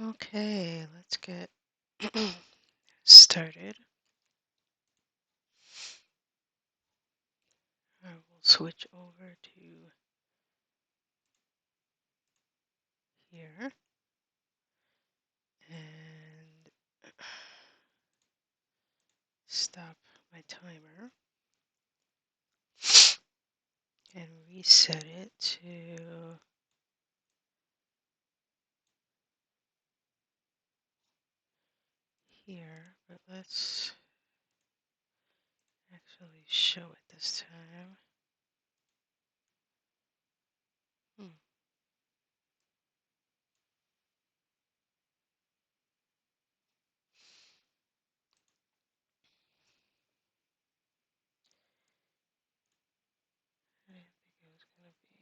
Okay, let's get started. I will switch over to here and stop my timer and reset it to here, but let's actually show it this time. Hmm. I didn't think it was going to be.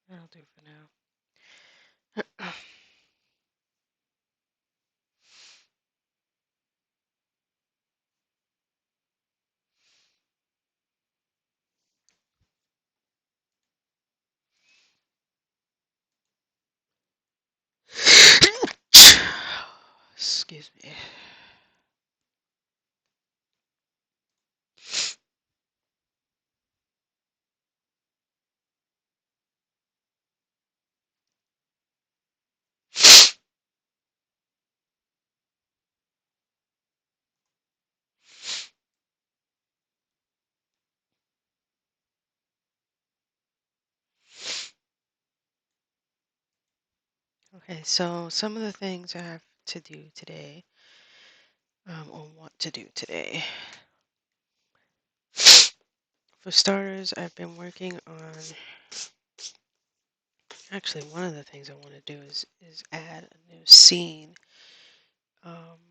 That'll do for now. Excuse me. Okay, so some of the things I have to do today, or want to do today. For starters, I've been working on, actually one of the things I want to do is add a new scene. But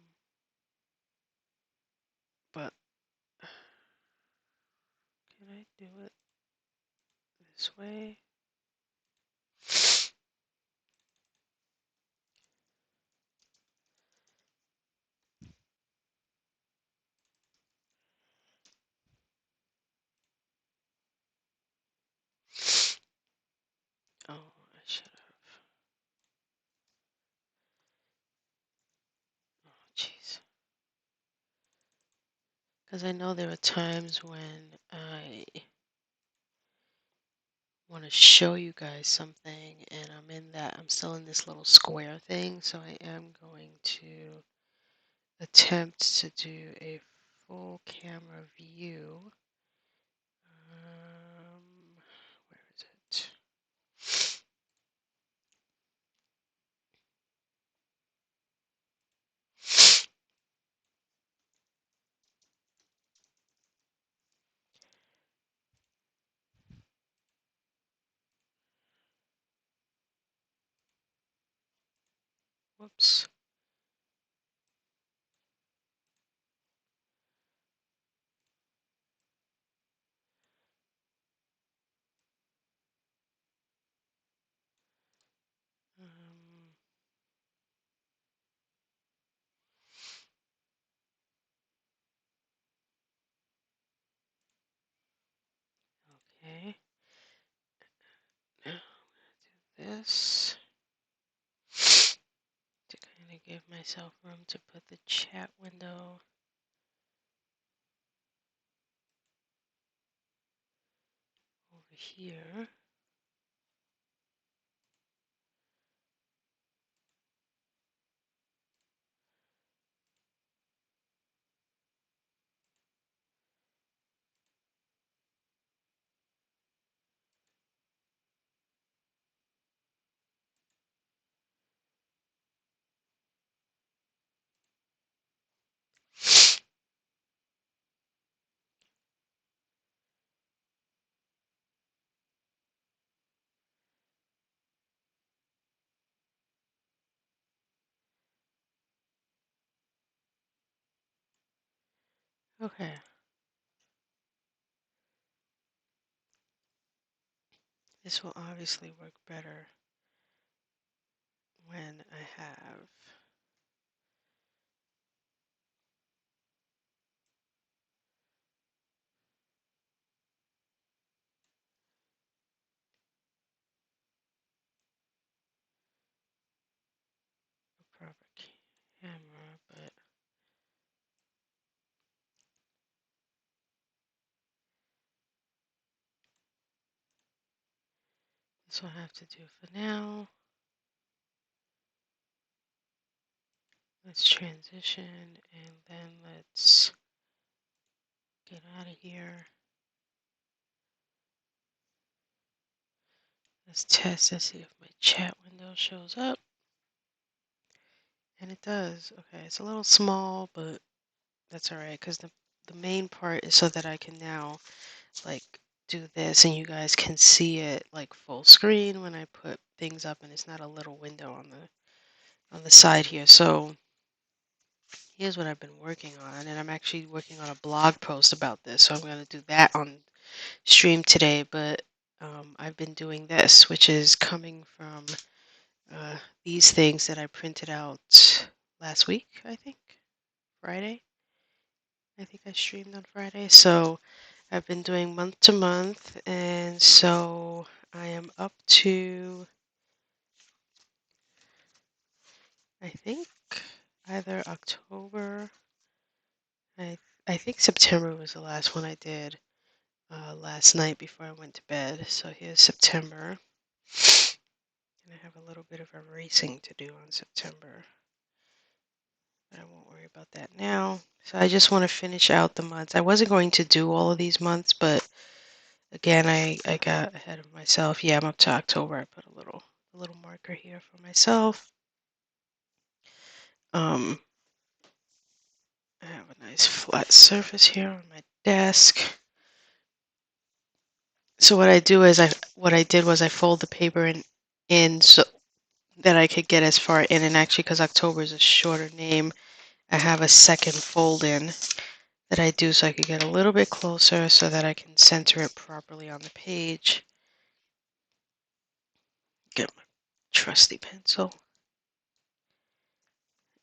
can I do it this way? Oh, I should have. Oh, jeez. Because I know there are times when I want to show you guys something and I'm still in this little square thing, so I am going to attempt to do a full camera view. Where is it? Whoops. Okay. Now I'm going to do this to kind of give myself room to put the chat window over here. Okay. This will obviously work better when I have a proper camera, but this will have to do for now. Let's transition and then let's get out of here. Let's test and see if my chat window shows up. And it does. Okay, it's a little small, but that's all right because the main part is so that I can now like do this and you guys can see it like full screen when I put things up and it's not a little window on the side here. So here's what I've been working on, and I'm actually working on a blog post about this. So I'm going to do that on stream today, but I've been doing this, which is coming from these things that I printed out last week, I think, Friday. I think I streamed on Friday. So I've been doing month to month, and so I am up to, I think, either October. I I think September was the last one I did last night before I went to bed. So here's September, and I have a little bit of erasing to do on September. But I won't worry about that now. So I just want to finish out the months. I wasn't going to do all of these months, but again, I got ahead of myself. Yeah, I'm up to October. I put a little marker here for myself. I have a nice flat surface here on my desk. So what I do is what I did was I fold the paper in so that I could get as far in, and actually because October is a shorter name, I have a second fold in that I do so I could get a little bit closer so that I can center it properly on the page. Get my trusty pencil.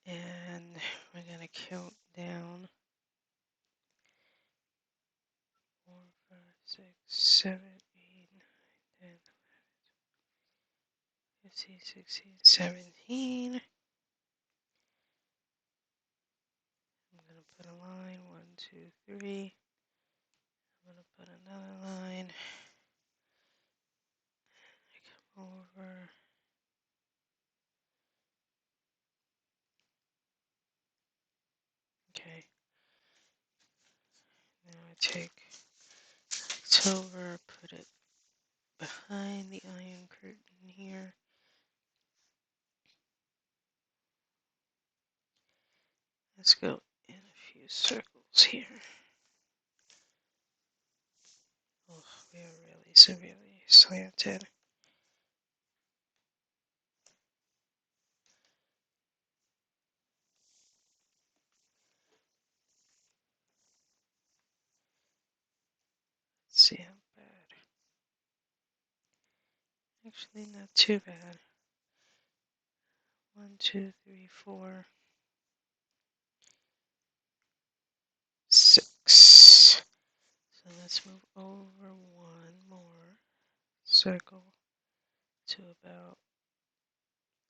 And we're going to count down 4, 5, 6, 7, 8, 9, 10, 15, 16, 17. I'm going to put a line, 1, 2, 3. I'm going to put another line. I come over. Okay. Now I take October, put it behind the iron curtain here. Let's go in a few circles here. Oh, we are really severely slanted. Let's see how bad. Actually, not too bad. 1, 2, 3, 4, 6. So let's move over one more circle to about,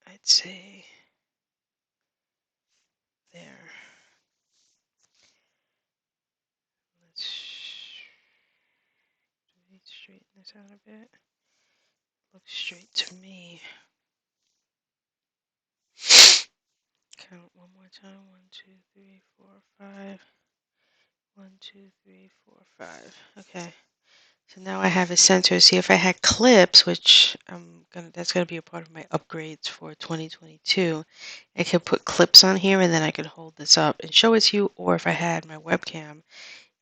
I'd say, there. Let's straighten this out a bit. Looks straight to me. Count one more time. 1, 2, 3, 4, 5. 1, 2, 3, 4, 5. Okay. So now I have a center. See, if I had clips, which that's gonna be a part of my upgrades for 2022, I could put clips on here and then I could hold this up and show it to you. Or if I had my webcam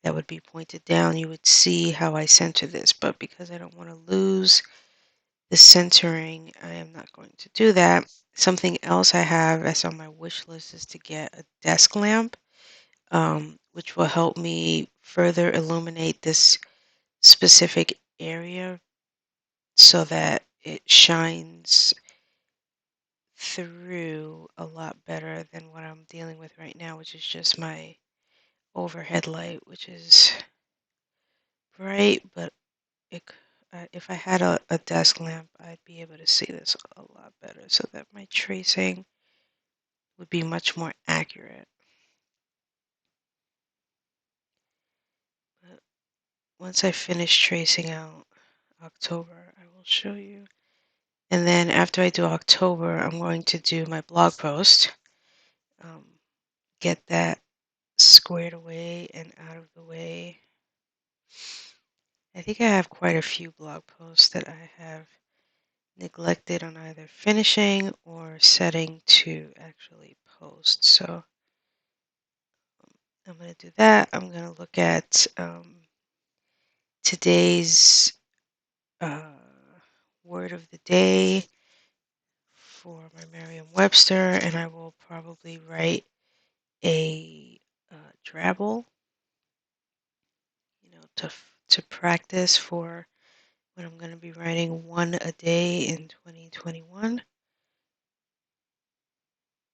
that would be pointed down, you would see how I center this. But because I don't want to lose the centering, I am not going to do that. Something else I have that's on my wish list is to get a desk lamp, which will help me further illuminate this specific area so that it shines through a lot better than what I'm dealing with right now, which is just my overhead light, which is bright, but it, if I had a desk lamp, I'd be able to see this a lot better so that my tracing would be much more accurate. But once I finish tracing out October, I will show you. And then after I do October, I'm going to do my blog post, um, get that squared away and out of the way. I think I have quite a few blog posts that I have neglected on either finishing or setting to actually post. So I'm going to do that. I'm going to look at today's uh, word of the day for my Merriam-Webster, and I will probably write a drabble, to practice for when I'm going to be writing one a day in 2021,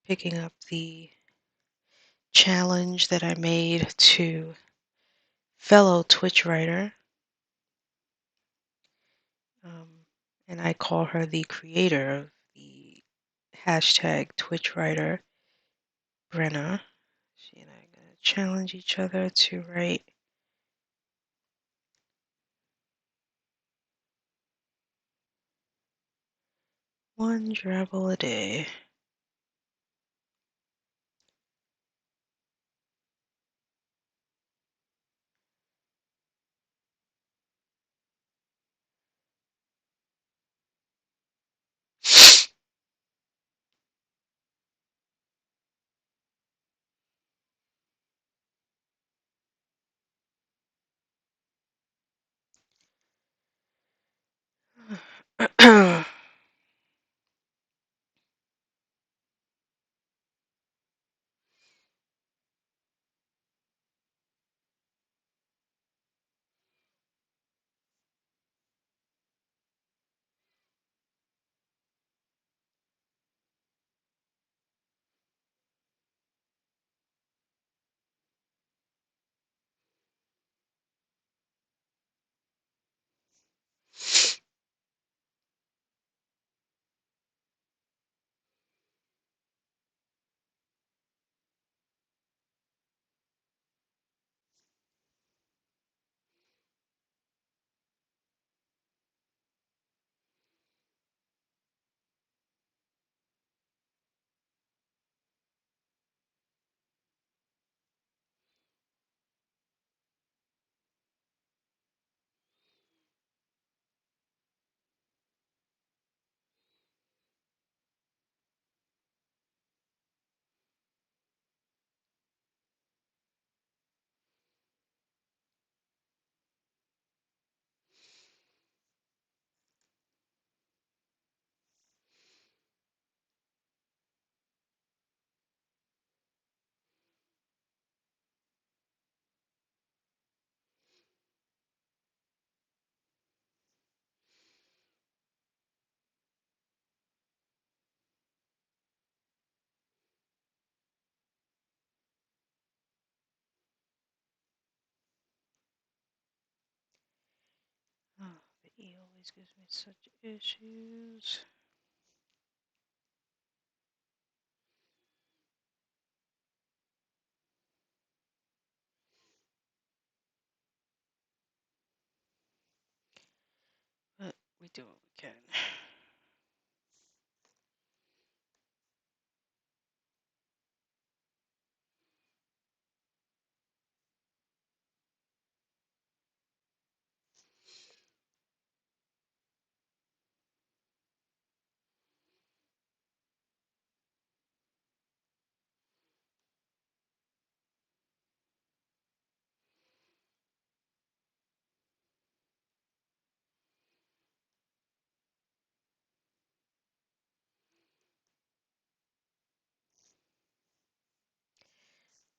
picking up the challenge that I made to fellow Twitch writer, um, and I call her the creator of the hashtag Twitch writer, Brenna. She and I are going to challenge each other to write one drabble a day. Oh, the E always gives me such issues. But we do what we can.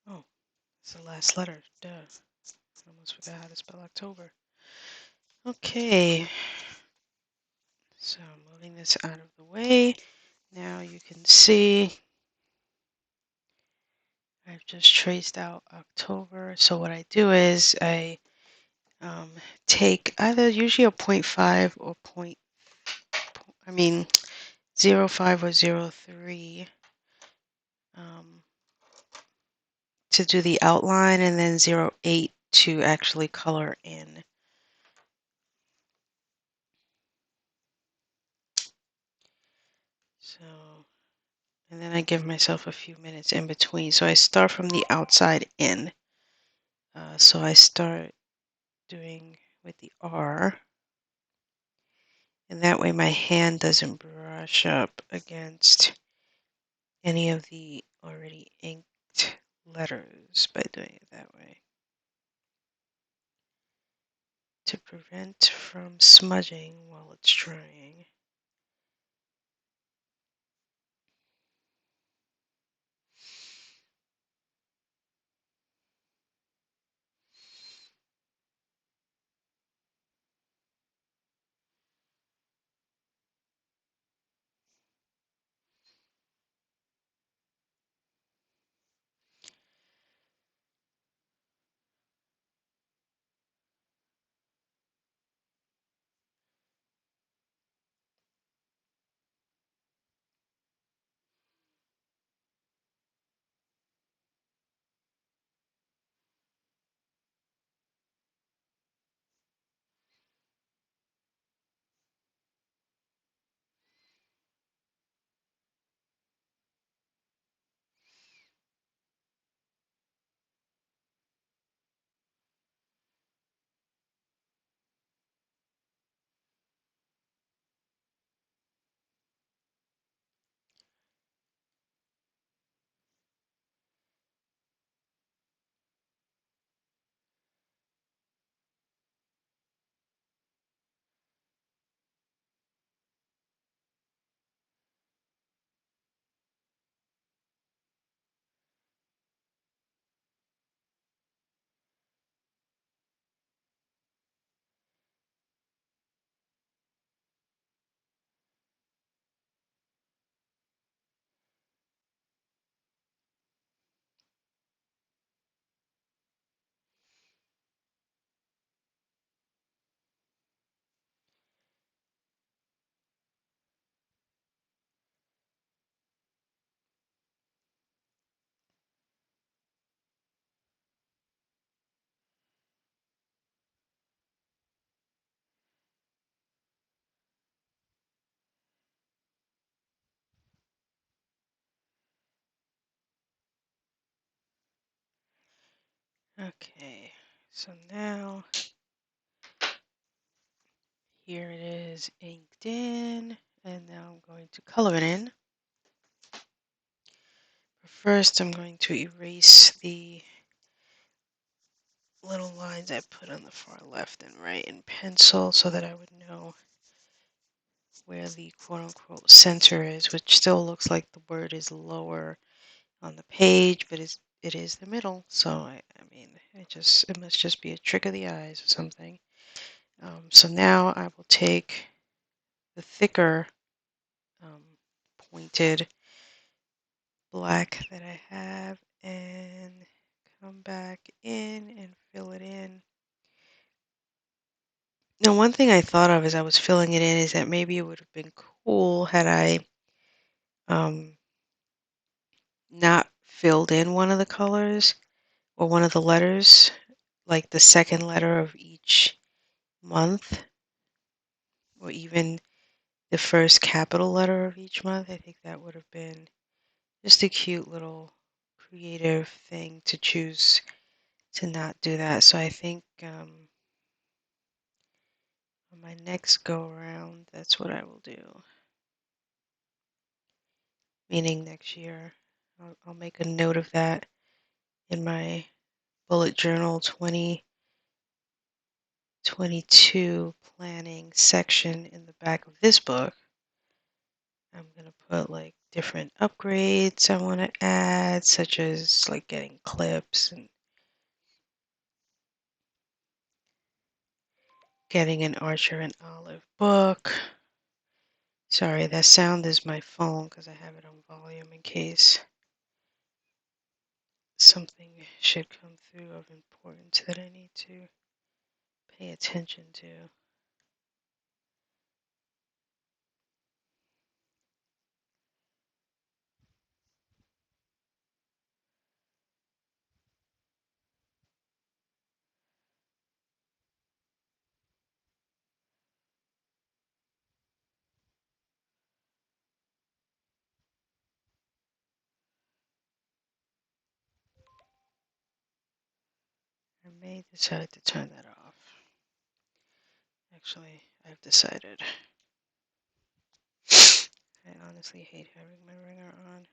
Oh, it's the last letter. Duh. I almost forgot how to spell October. Okay. So moving this out of the way, now you can see I've just traced out October. So what I do is I take either usually a point 0.5 or I mean 0.5 or 0.3 um, to do the outline, and then 0.8 to actually color in. So, and then I give myself a few minutes in between. So I start from the outside in. So I start doing with the R, and that way my hand doesn't brush up against any of the already inked letters by doing it that way, to prevent from smudging while it's drying. Okay, so now here it is inked in, and now I'm going to color it in. But first, I'm going to erase the little lines I put on the far left and right in pencil so that I would know where the quote-unquote center is, which still looks like the word is lower on the page, but it is the middle. So I mean, it must just be a trick of the eyes or something. So now I will take the thicker um, pointed black that I have and come back in and fill it in. Now, one thing I thought of as I was filling it in is that maybe it would have been cool had I um, not filled in one of the colors or one of the letters, like the second letter of each month, or even the first capital letter of each month. I think that would have been just a cute little creative thing to choose to not do that. So I think on my next go around, that's what I will do. Meaning next year, I'll make a note of that in my bullet journal 2022 planning section in the back of this book. I'm going to put like different upgrades I want to add, such as like getting clips and getting an Archer and Olive book, Sorry, that sound is my phone because I have it on volume in case something should come through of importance that I need to pay attention to. I may decide to turn that off. Actually, I've decided. I honestly hate having my ringer on.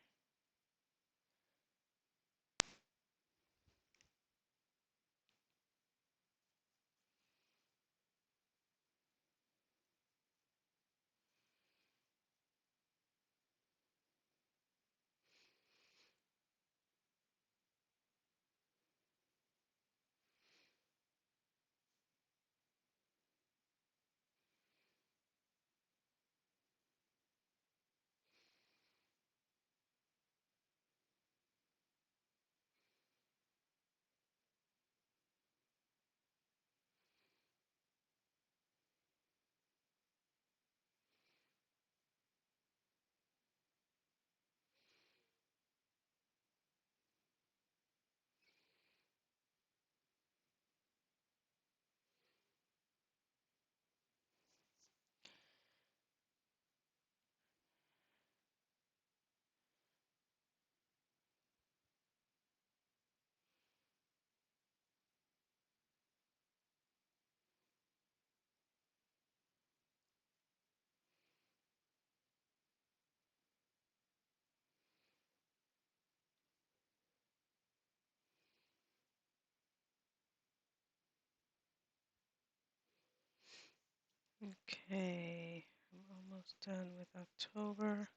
Okay, I'm almost done with October.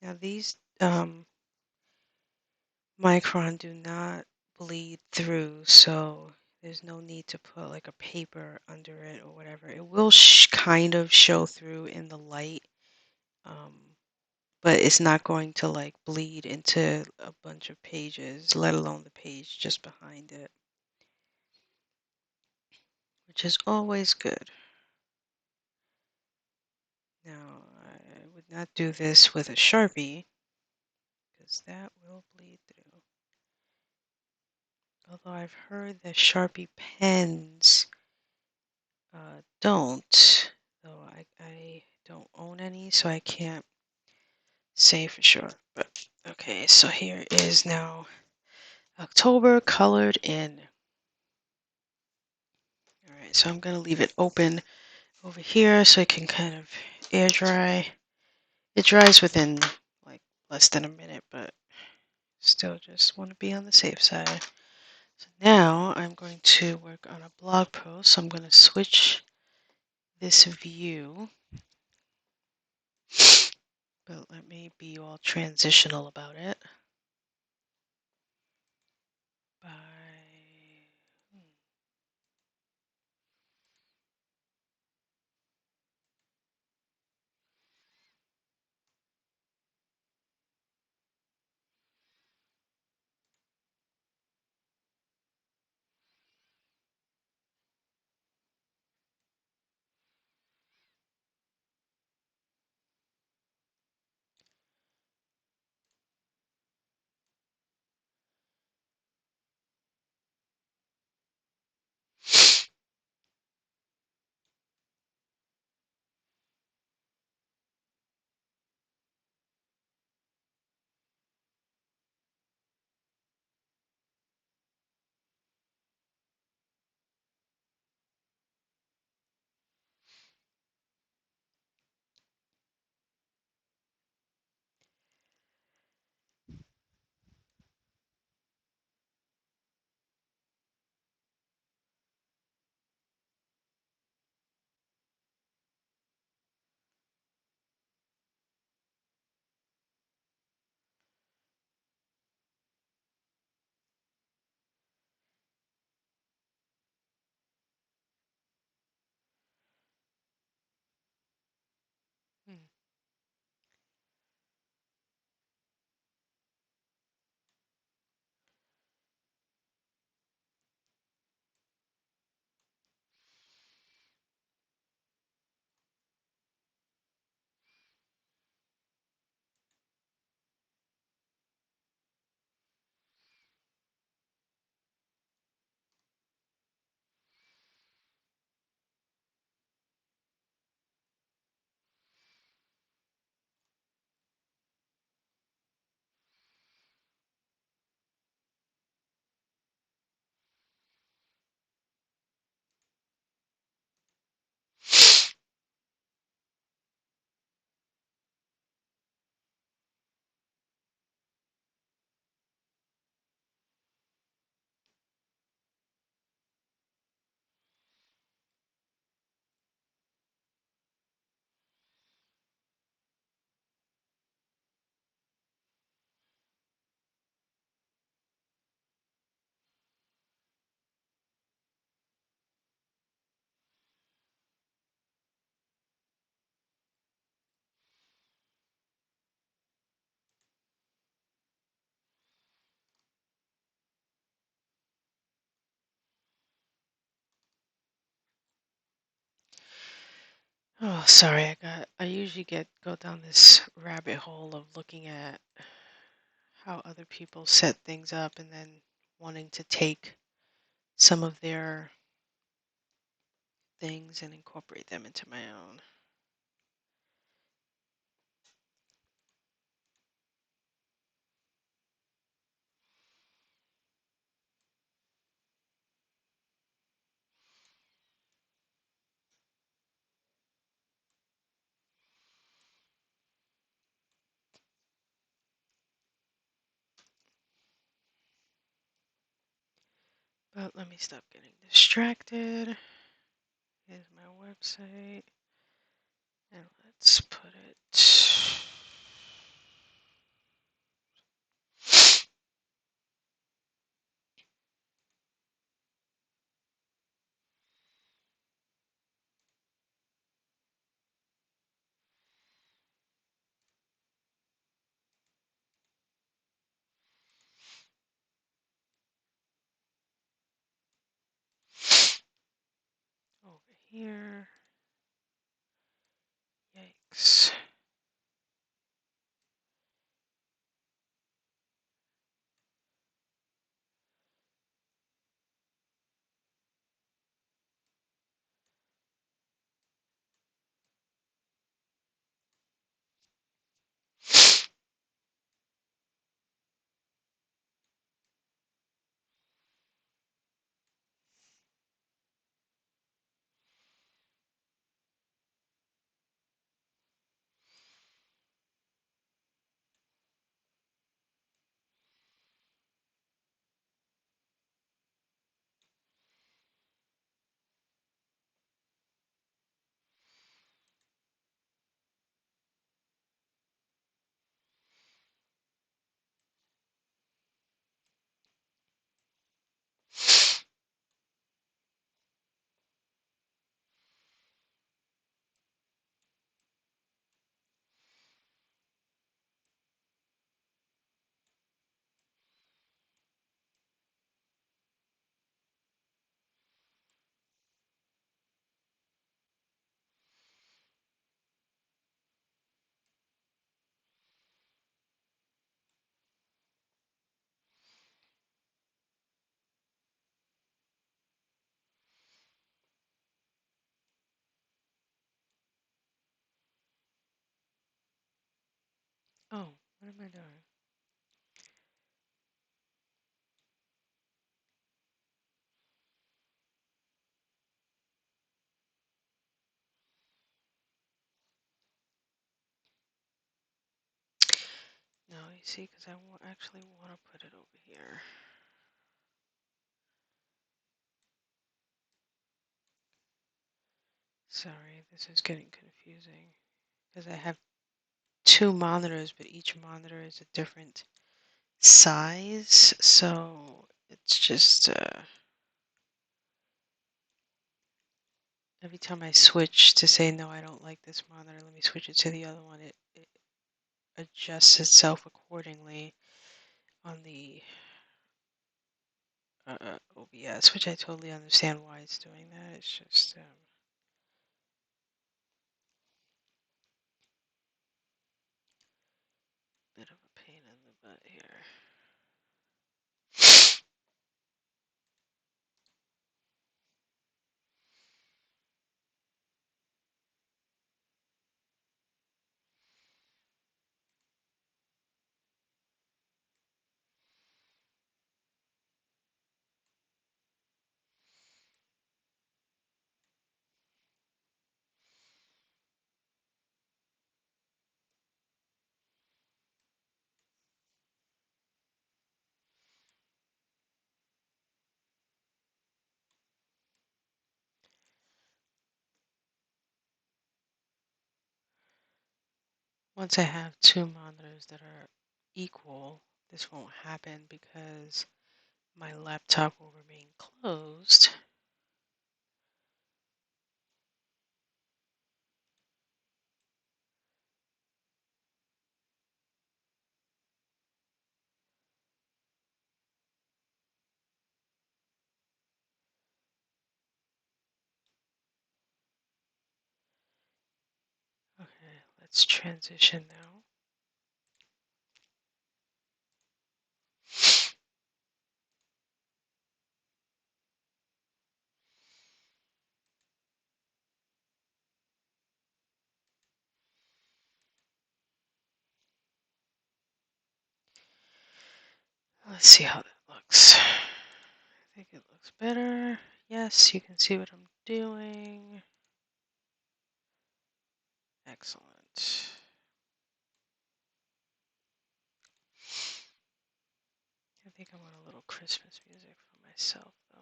Now these Micron do not bleed through, so there's no need to put like a paper under it or whatever. It will kind of show through in the light, but it's not going to like bleed into a bunch of pages, let alone the page just behind it, which is always good. Now, I would not do this with a Sharpie because that will bleed through. Although I've heard that Sharpie pens don't, though I don't own any, so I can't say for sure. But okay, so here is now October colored in. All right, so I'm going to leave it open over here so it can kind of air dry. It dries within like less than a minute, but still just want to be on the safe side. So now I'm going to work on a blog post. So I'm going to switch this view, but let me be all transitional about it. By Oh, sorry, I usually go down this rabbit hole of looking at how other people set things up and then wanting to take some of their things and incorporate them into my own. But let me stop getting distracted. Here's my website. And let's put it over here. Yikes. Oh, what am I doing? No, you see, because actually want to put it over here. Sorry, this is getting confusing because I have two monitors, but each monitor is a different size, so it's just every time I switch to say no, I don't like this monitor, let me switch it to the other one, it adjusts itself accordingly on the OBS, which I totally understand why it's doing that. It's just a bit of a pain in the butt here. Once I have two monitors that are equal, this won't happen because my laptop will remain closed. let's transition now. Let's see how that looks. I think it looks better. Yes, you can see what I'm doing. Excellent. I think I want a little Christmas music for myself, though.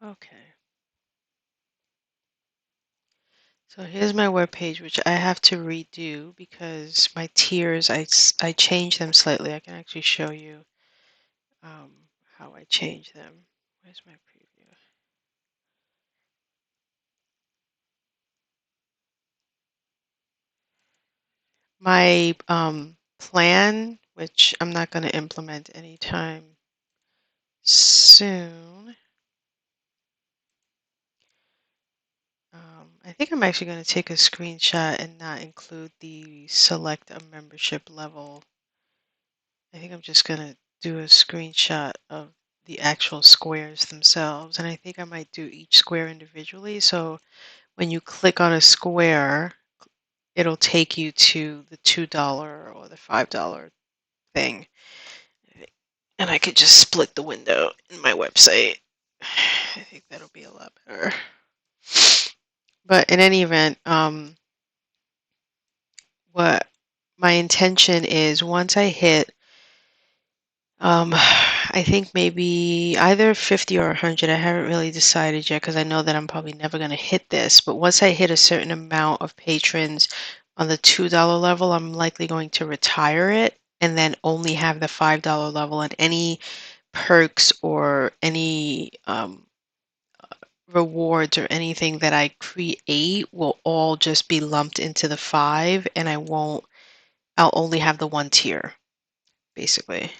Okay. So here's my webpage, which I have to redo because my tiers, I changed them slightly. I can actually show you um, how I changed them. Where's my preview? My plan, which I'm not going to implement anytime soon. I think I'm actually going to take a screenshot and not include the select a membership level. I think I'm just going to do a screenshot of the actual squares themselves. And I think I might do each square individually. So when you click on a square, it'll take you to the $2 or the $5 thing. And I could just split the window in my website. I think that'll be a lot better. But in any event, what my intention is once I hit, I think maybe either 50 or 100. I haven't really decided yet because I know that I'm probably never going to hit this. But once I hit a certain amount of patrons on the $2 level, I'm likely going to retire it and then only have the $5 level, and any perks or any rewards or anything that I create will all just be lumped into the 5, and I'll only have the one tier, basically.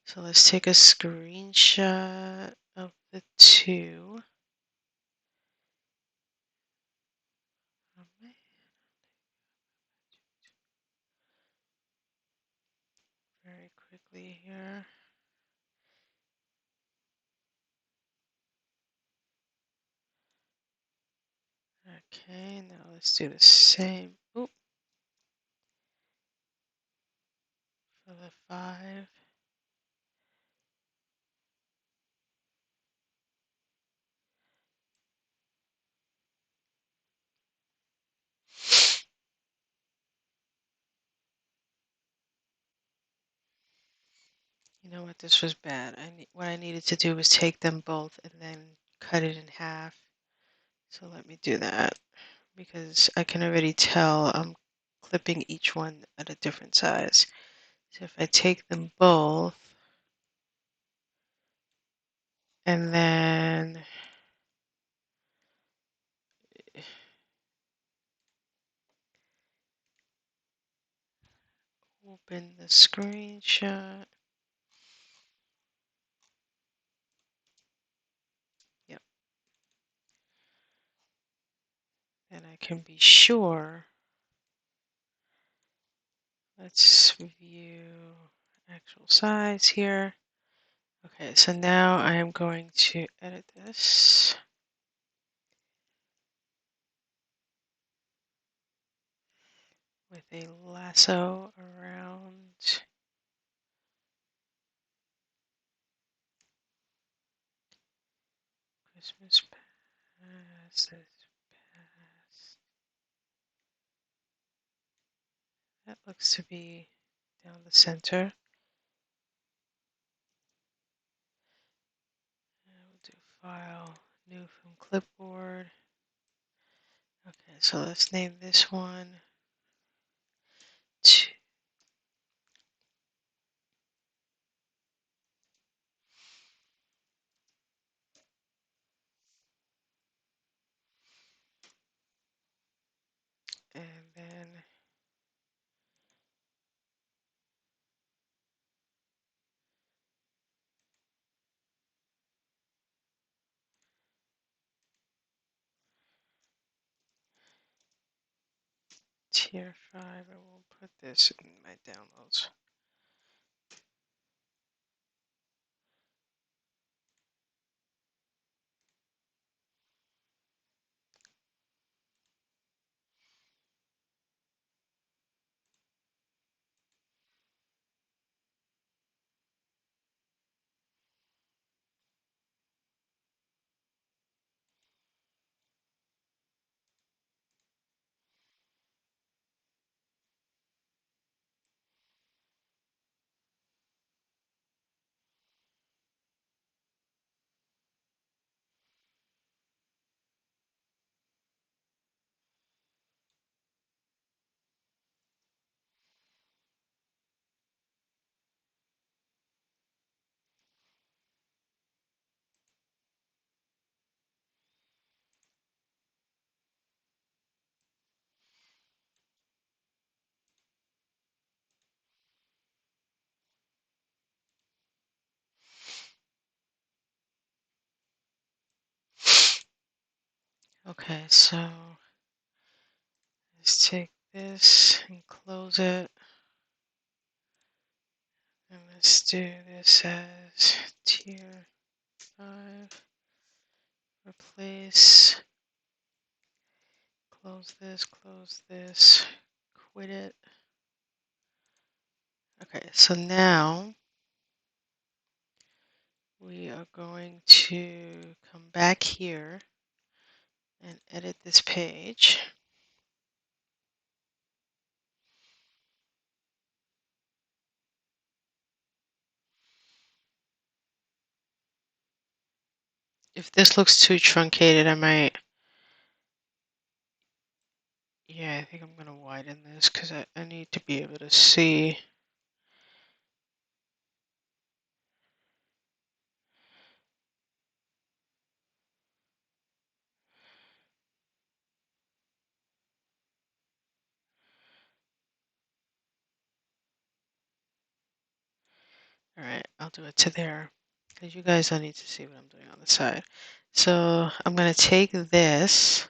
So let's take a screenshot of the two. Very quickly here. Okay, now let's do the same. Oop, for the 5. You know what? This was bad. What I needed to do was take them both and then cut it in half. So let me do that because I can already tell I'm clipping each one at a different size. So if I take them both and then open the screenshot. Yep. Then I can be sure. Let's view actual size here. Okay, so now I am going to edit this. With a lasso around Christmas past. That looks to be down the center. We'll do file, new from clipboard. Okay, so let's name this one two. And then tier 5. I will put this in my downloads. Okay, so let's take this and close it. And let's do this as tier 5. Replace. Close this, quit it. Okay, so now we are going to come back here and edit this page. If this looks too truncated, I might, yeah, I think I'm going to widen this because I need to be able to see. All right, I'll do it to there because you guys don't need to see what I'm doing on the side. So I'm going to take this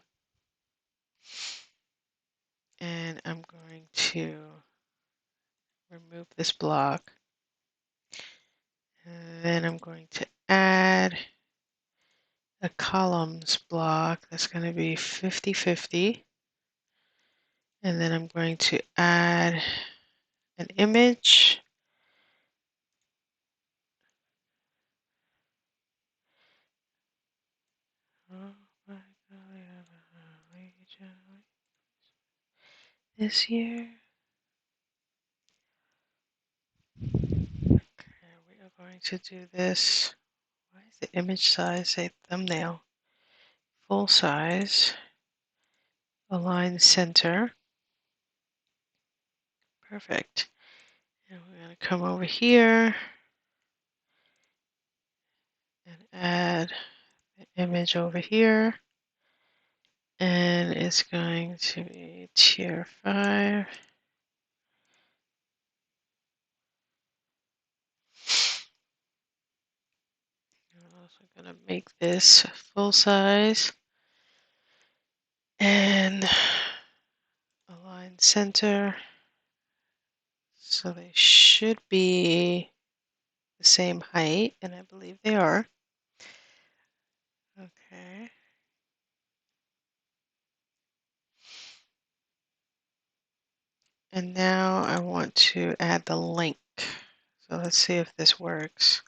and I'm going to remove this block. And then I'm going to add a columns block that's going to be 50-50. And then I'm going to add an image. Oh my God, we have a legion this year. Okay, we are going to do this. Why is the image size say thumbnail? Full size. Align center. Perfect. And we're going to come over here and add the image over here. And it's going to be tier 5. I'm also going to make this full size and align center. So they should be the same height, and I believe they are. Okay. And now I want to add the link. So let's see if this works.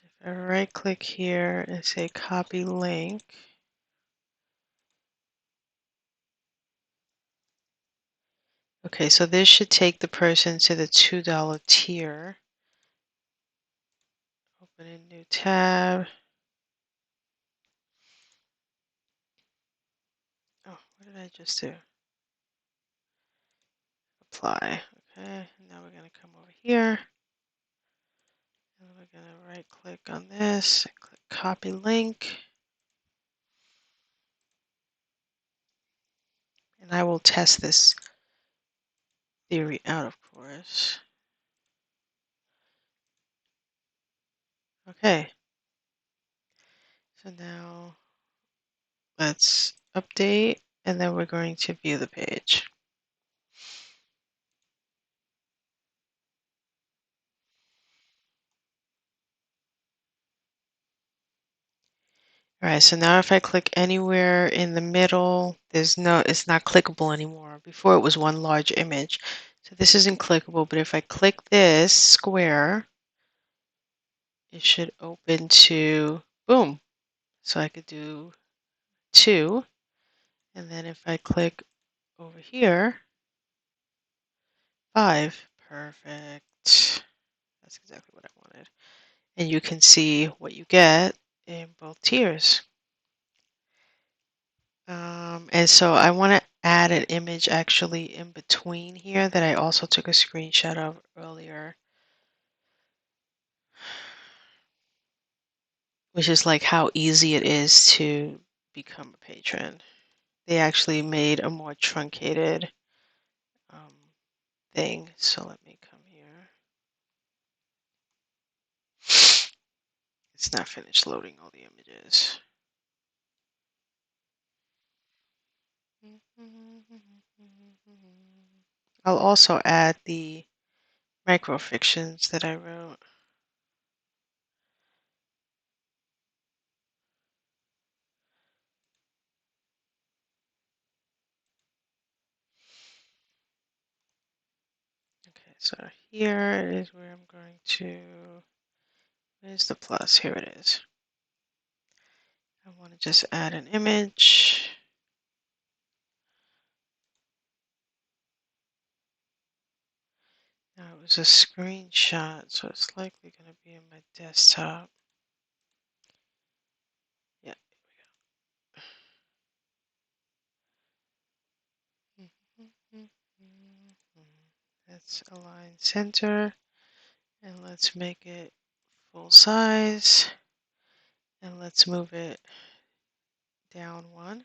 If I right click here and say copy link, okay, so this should take the person to the $2 tier. Open a new tab. Oh, what did I just do? Apply. Okay, now we're going to come over here. And we're going to right click on this, click copy link. And I will test this theory out, of course. Okay. So now let's update, and then we're going to view the page. All right, so now if I click anywhere in the middle, it's not clickable anymore. Before it was one large image. So this isn't clickable, but if I click this square, it should open to, boom. So I could do 2. And then if I click over here, 5. Perfect. That's exactly what I wanted. And you can see what you get in both tiers. And so I want to add an image actually in between here that I also took a screenshot of earlier, which is like how easy it is to become a patron. They actually made a more truncated um, thing. So let me come here. It's not finished loading all the images. I'll also add the microfictions that I wrote. Okay, so here is where I'm going to, where's the plus? Here it is. I want to just add an image. Now it was a screenshot, so it's likely going to be in my desktop. Yeah, here we go. Let's align center and let's make it full size and let's move it down 1.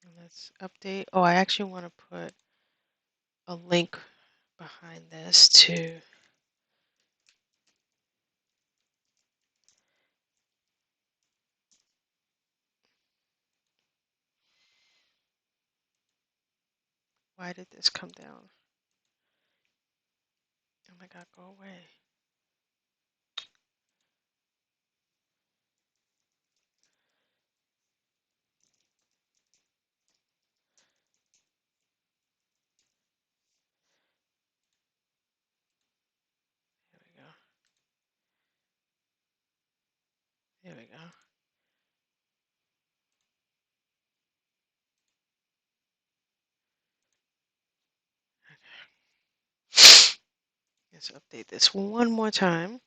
And let's update. Oh, I actually want to put a link behind this too. Why did this come down? Oh my God, go away. There we go. There we go. Let's update this one more time.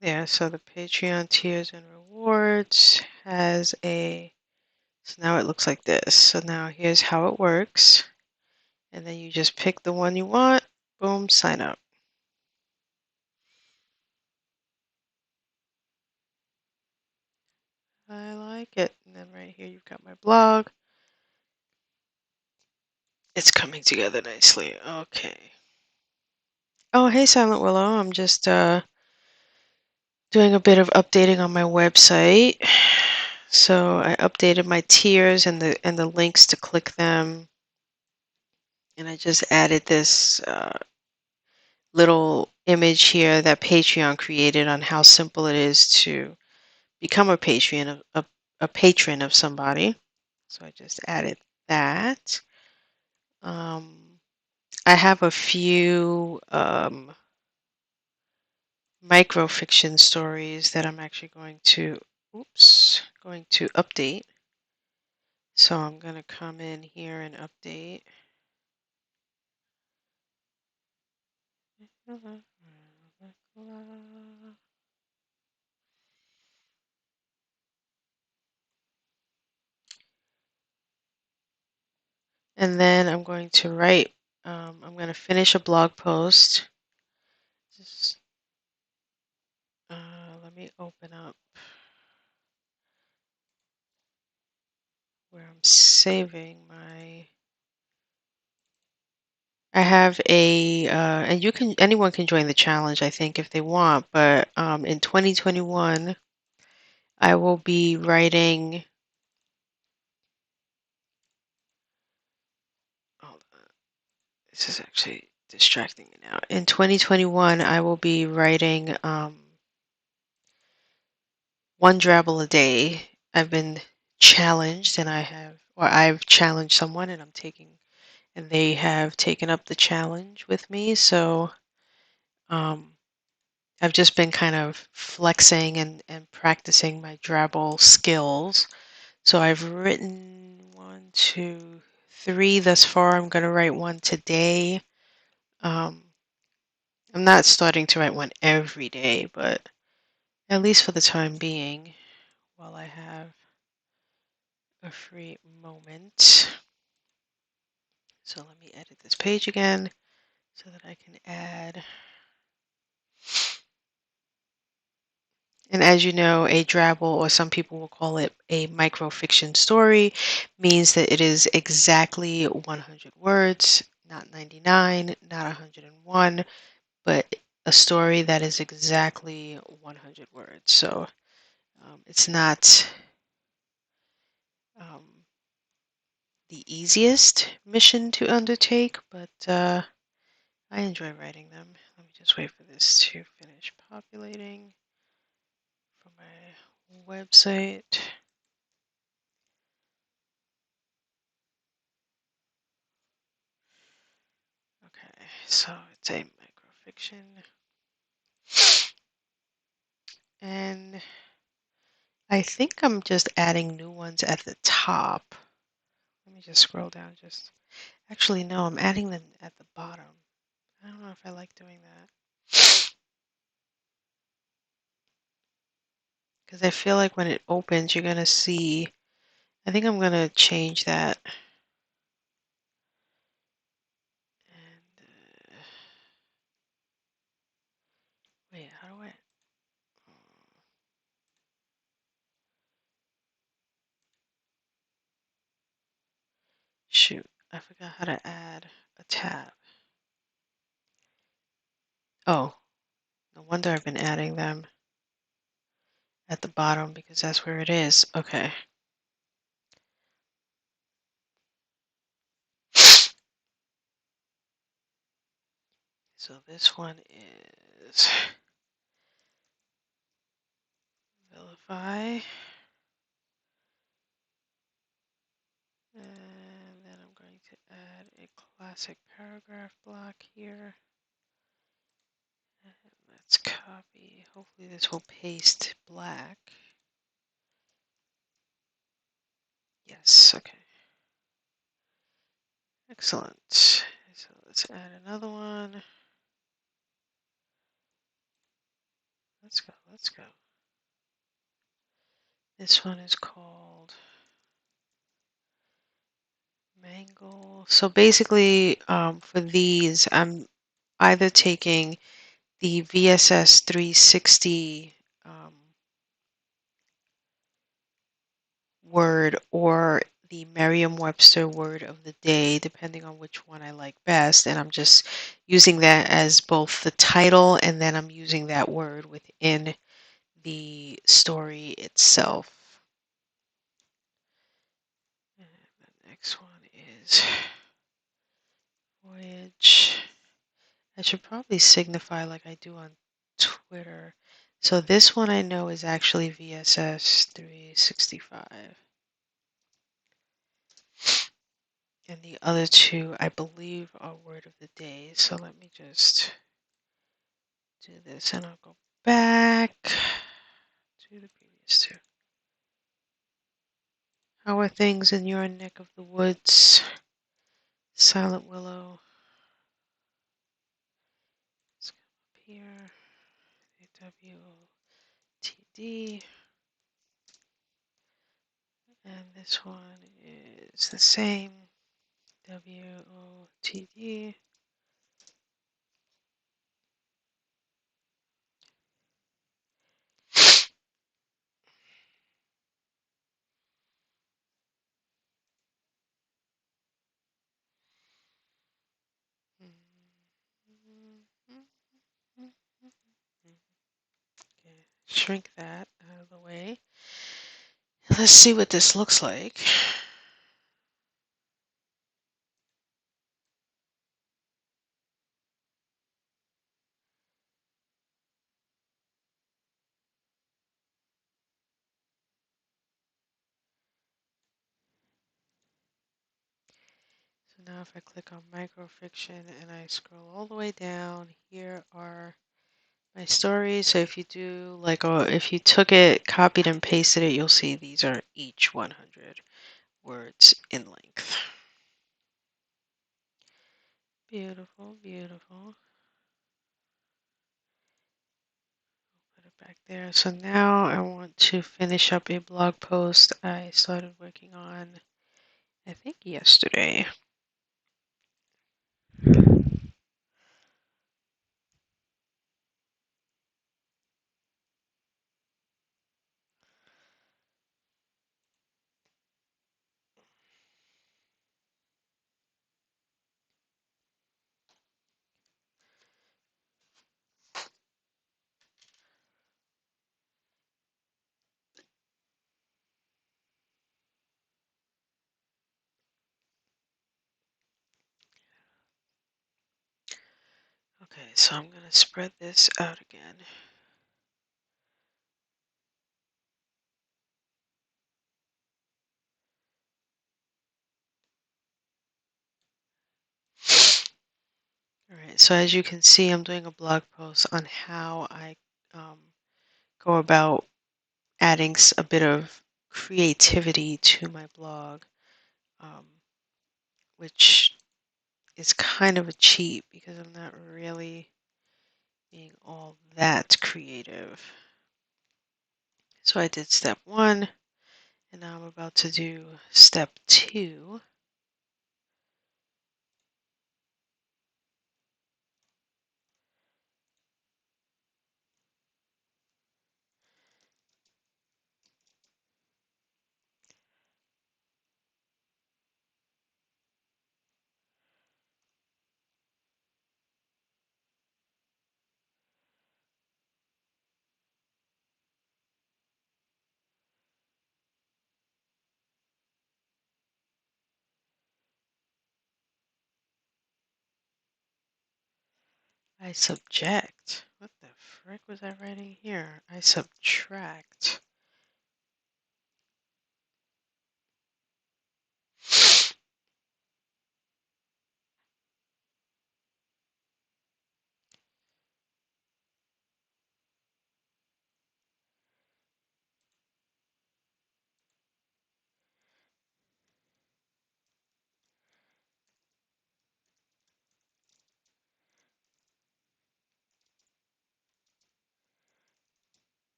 There, so the Patreon tiers and rewards has a, so now it looks like this. So now here's how it works. And then you just pick the one you want, boom, sign up. I like it. And then right here you've got my blog. It's coming together nicely. Okay. Oh, hey, Silent Willow. I'm just doing a bit of updating on my website. So I updated my tiers and the links to click them. And I just added this little image here that Patreon created on how simple it is to become a patron of somebody. So I just added that. I have a few microfiction stories that I'm actually going to, going to update. So I'm going to come in here and update. And then I'm going to write, I'm going to finish a blog post. Just, let me open up where I'm saving my I have and anyone can join the challenge, I think, if they want. But in 2021, I will be writing. Hold on, this is actually distracting me now. In 2021, I will be writing one drabble a day. I've been challenged, and I've challenged someone, and they have taken up the challenge with me. So um, I've just been kind of flexing and practicing my drabble skills. So I've written one, two, three thus far. I'm going to write one today. Um, I'm not starting to write one every day, but at least for the time being, while I have a free moment. So let me edit this page again so that I can add. And as you know, a drabble, or some people will call it a microfiction story, means that it is exactly 100 words, not 99, not 101, but a story that is exactly 100 words. So it's not um, the easiest mission to undertake, but I enjoy writing them. Let me just wait for this to finish populating for my website. Okay, so it's a microfiction. And I think I'm just adding new ones at the top. Let me just scroll down. Actually, no, I'm adding them at the bottom. I don't know if I like doing that. Because I feel like when it opens, you're going to see. I think I'm going to change that. And wait, how do I? Shoot, I forgot how to add a tab. Oh, no wonder I've been adding them at the bottom because that's where it is. Okay. So this one is vilify. And then I'm going to add a classic paragraph block here. And let's copy. Hopefully this will paste black. Yes, okay. Excellent. So let's add another one. Let's go, let's go. This one is called Mangle. So basically, for these, I'm either taking the VSS 360 word or the Merriam-Webster word of the day, depending on which one I like best. And I'm just using that as both the title, and then I'm using that word within the story itself. And the next one is Voyage. I should probably signify like I do on Twitter. So this one I know is actually VSS 365. And the other two, I believe, are word of the day. So let me just do this and I'll go back to the previous two. How are things in your neck of the woods? Silent Willow. Let's come up here. WOTD. And this one is the same. WOTD. shrink that out of the way. Let's see what this looks like. So now if I click on microfiction and I scroll all the way down, here are my stories. So if you do if you took it, copied and pasted it, you'll see these are each 100 words in length. Beautiful, beautiful. Put it back there. So now I want to finish up a blog post I started working on, I think yesterday. Okay, so I'm going to spread this out again. All right, so as you can see, I'm doing a blog post on how I go about adding a bit of creativity to my blog, um, which is kind of a cheat because I'm not really being all that creative. So I did step 1, and now I'm about to do step 2. I subject. What the frick was I writing here? I subtract.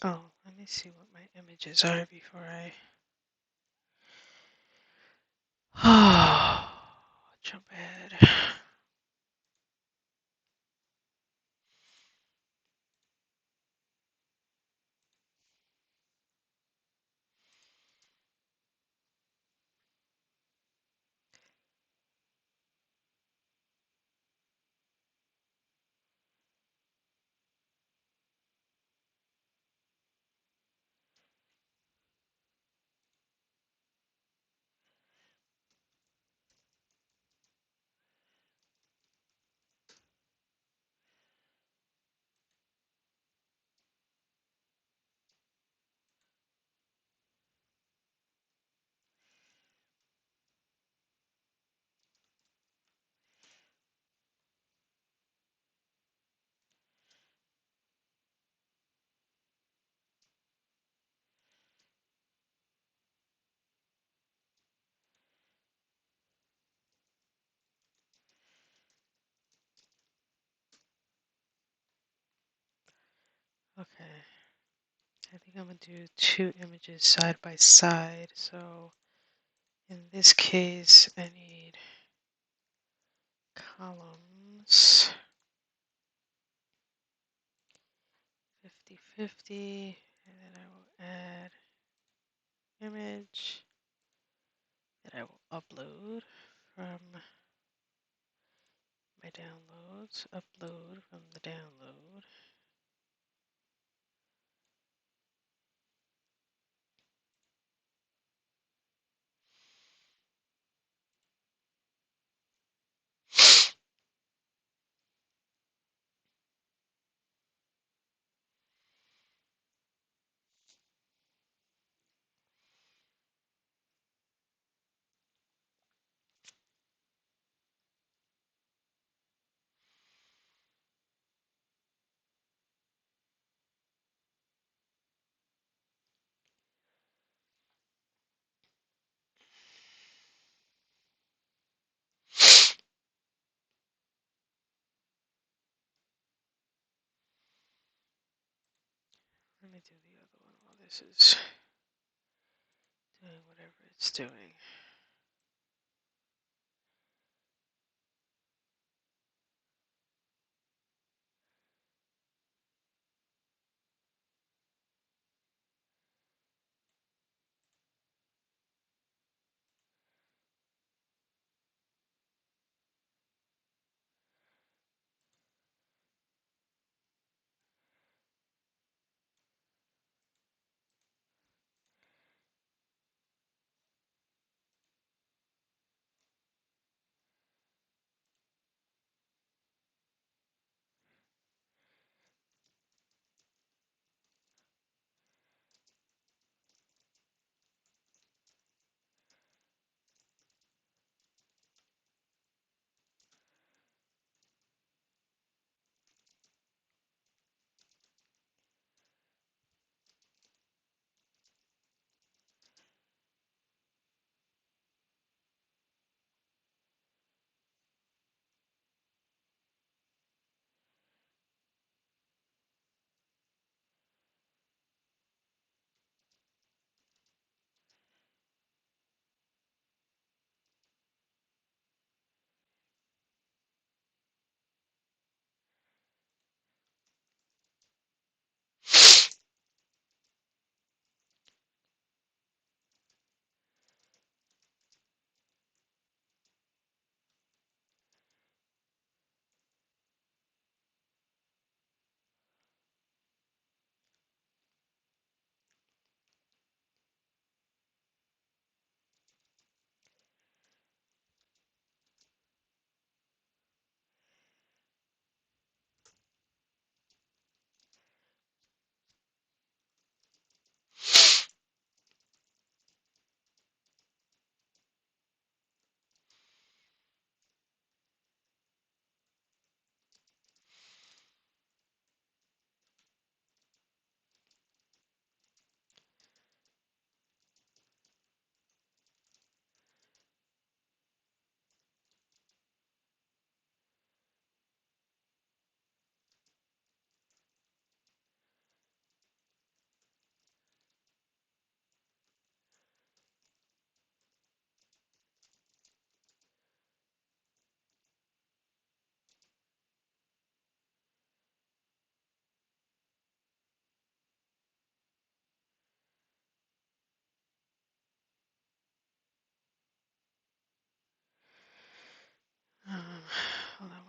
Oh, let me see what my images are before I jump ahead. Okay, I think I'm gonna do two images side by side. So in this case, I need columns 50-50, and then I will add image that I will upload from my downloads, upload from the download. Let me do the other one while this is doing whatever it's doing.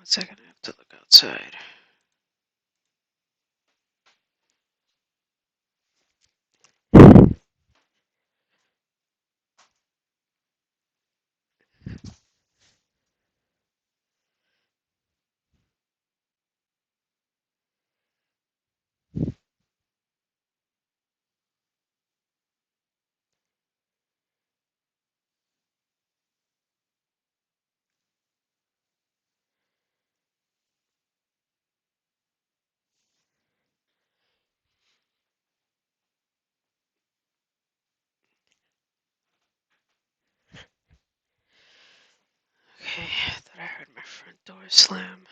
second, I have to look outside. Okay, I thought I heard my front door slam.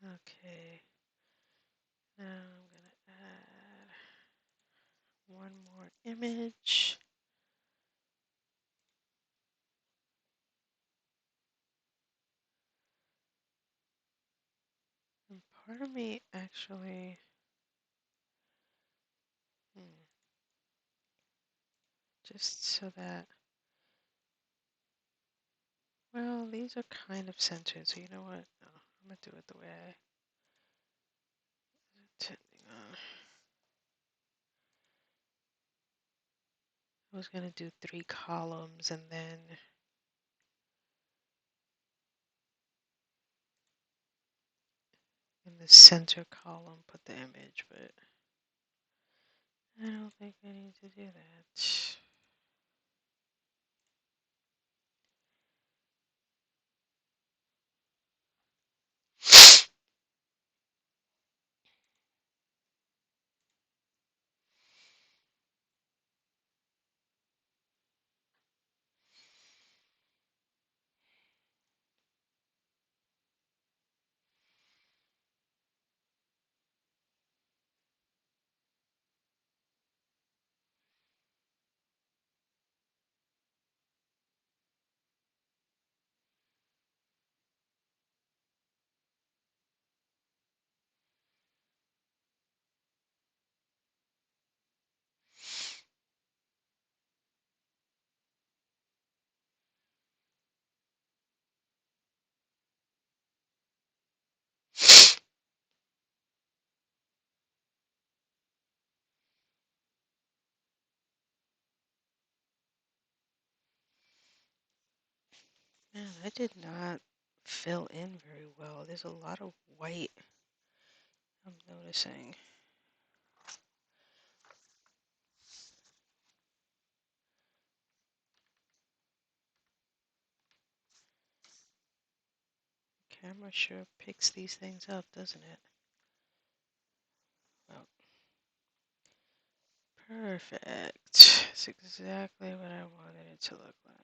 Okay, now I'm gonna add one more image. And part of me actually, just so that, well, these are kind of centered, so you know what? No, I'm gonna do it the way I was intending on. I was gonna do 3 columns and then in the center column put the image, but I don't think I need to do that. Man, I did not fill in very well. There's a lot of white I'm noticing. Camera sure picks these things up, doesn't it? Oh, perfect. It's exactly what I wanted it to look like.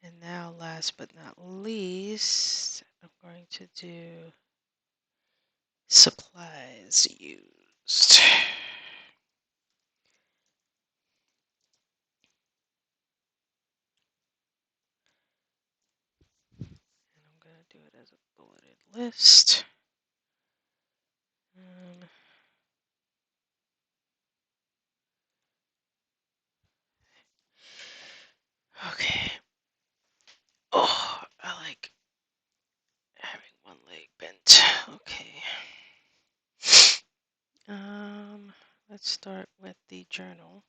And now, last but not least, I'm going to do supplies used. And I'm going to do it as a bulleted list. Okay. Oh, I like having one leg bent. Okay. Let's start with the journal.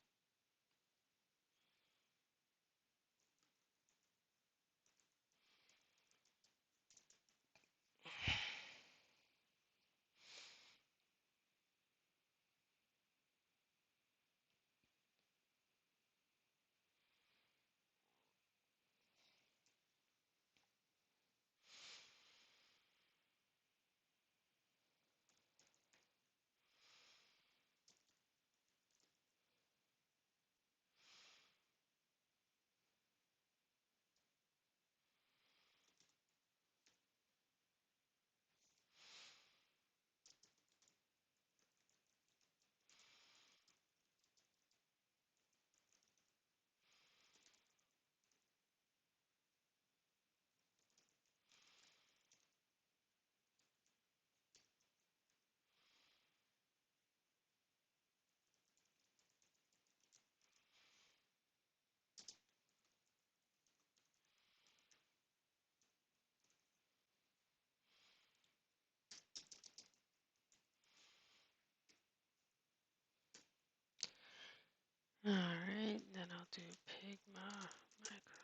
Alright, then I'll do Pigma Micron.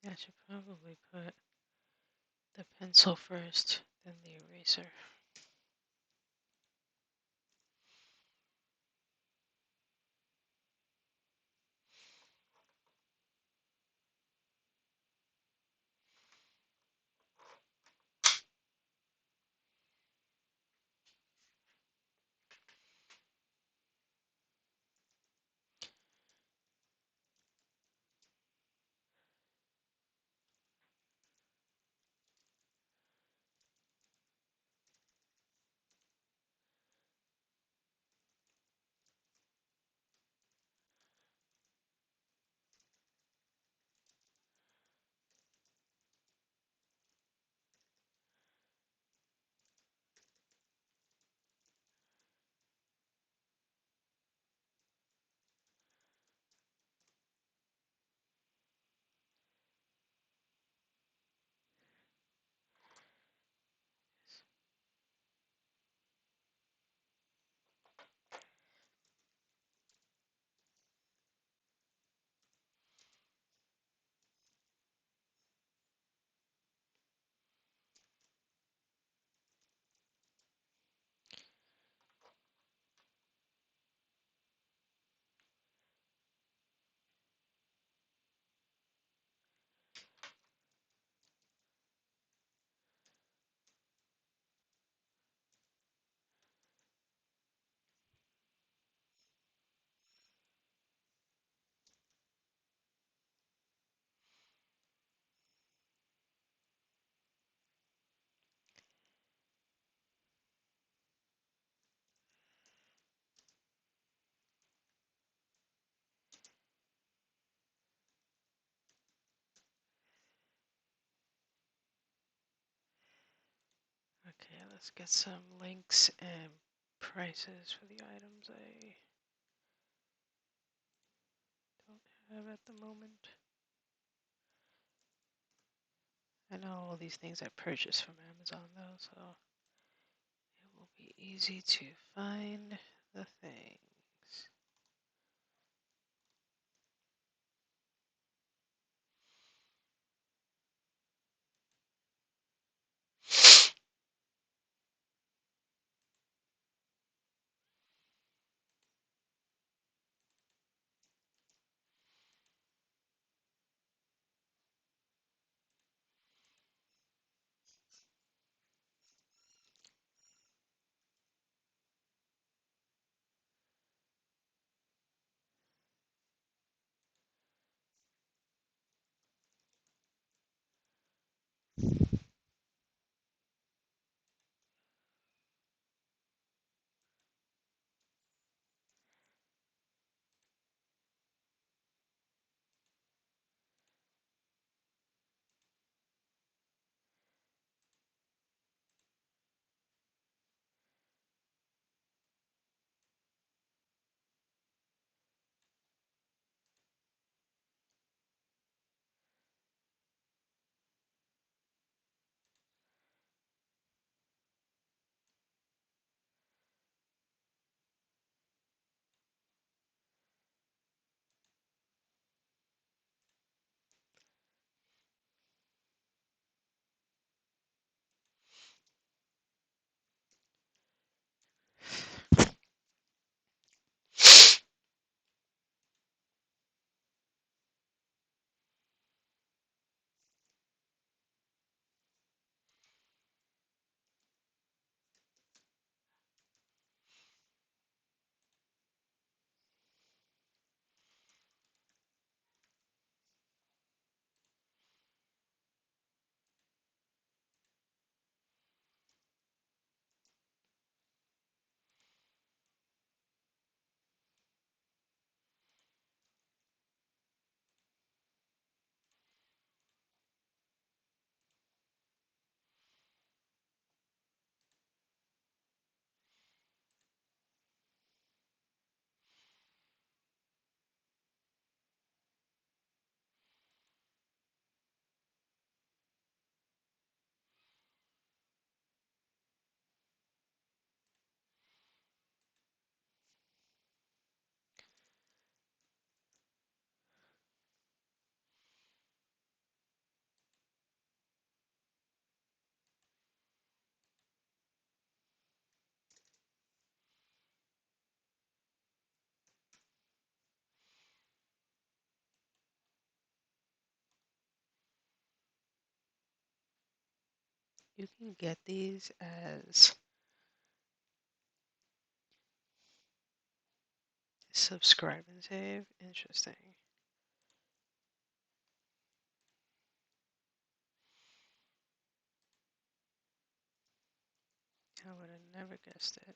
I should probably put the pencil first, then the eraser. Okay, let's get some links and prices for the items I don't have at the moment. I know all these things I purchased from Amazon though, so it will be easy to find the things. You can get these as subscribe and save. Interesting. I would have never guessed it.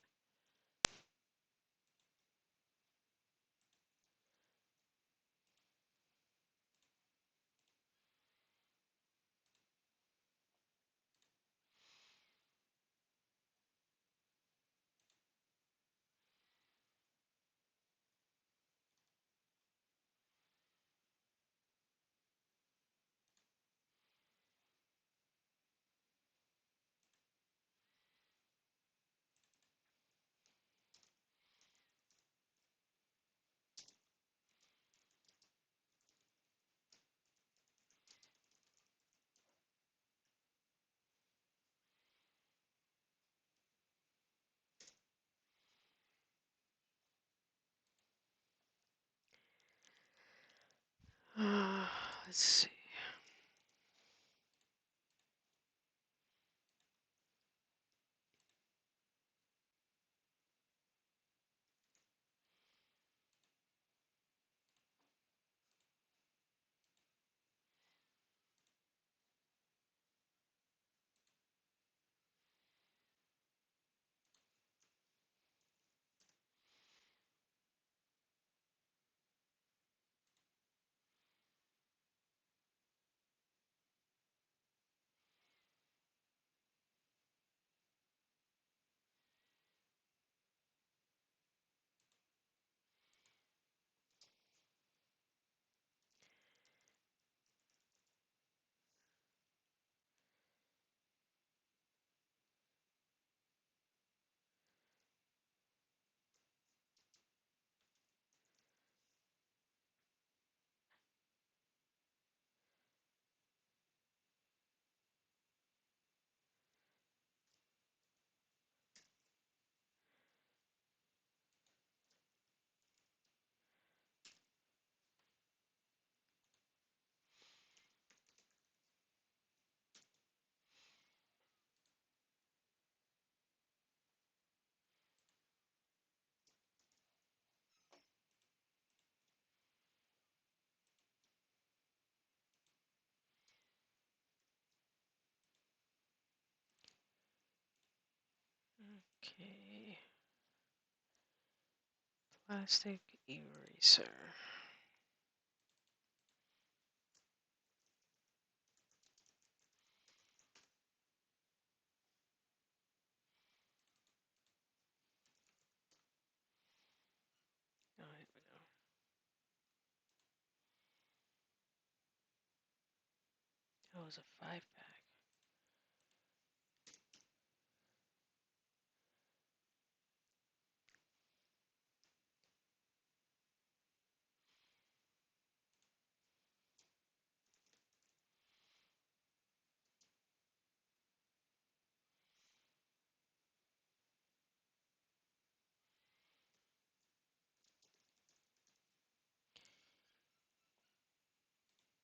Let's see. Okay. Plastic eraser. Alright, that was a 5-pack.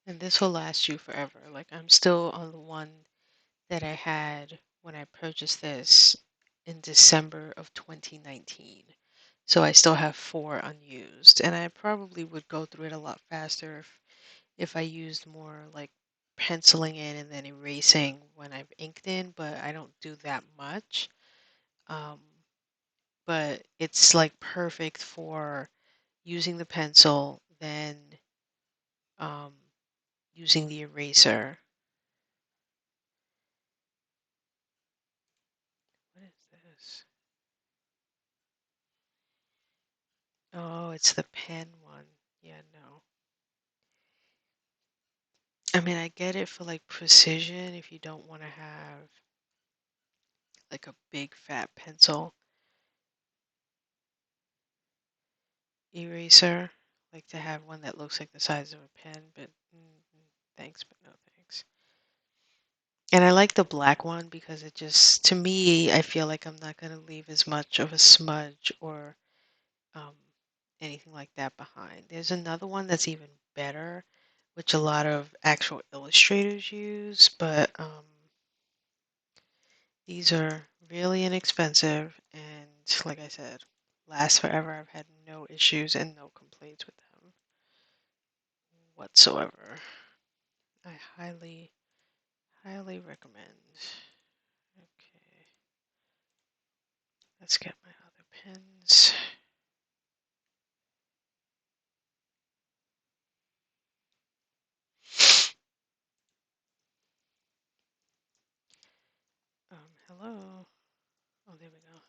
And this will last you forever. Like I'm still on the one that I had when I purchased this in December of 2019. So I still have 4 unused, and I probably would go through it a lot faster if I used more like penciling in and then erasing when I've inked in, but I don't do that much. Um, but it's like perfect for using the pencil, then um, using the eraser. What is this? Oh, it's the pen one. Yeah, no. I mean, I get it for like precision if you don't want to have like a big fat pencil eraser, like to have one that looks like the size of a pen, but thanks, but no thanks. And I like the black one because it just, to me, I feel like I'm not going to leave as much of a smudge or um, anything like that behind. There's another one that's even better, which a lot of actual illustrators use, but these are really inexpensive and, like I said, last forever. I've had no issues and no complaints with them whatsoever. I highly, highly recommend. Okay, let's get my other pens. Hello. Oh, there we go.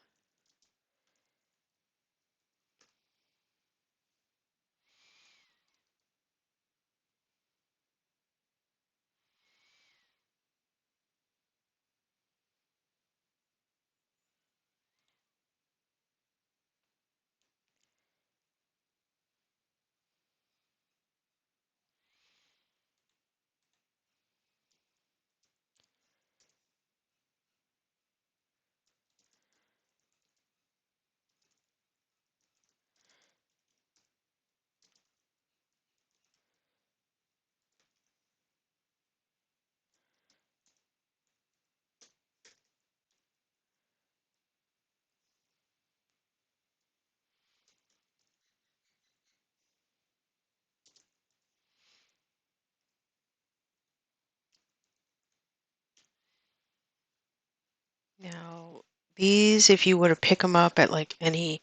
Now, these, if you were to pick them up at like any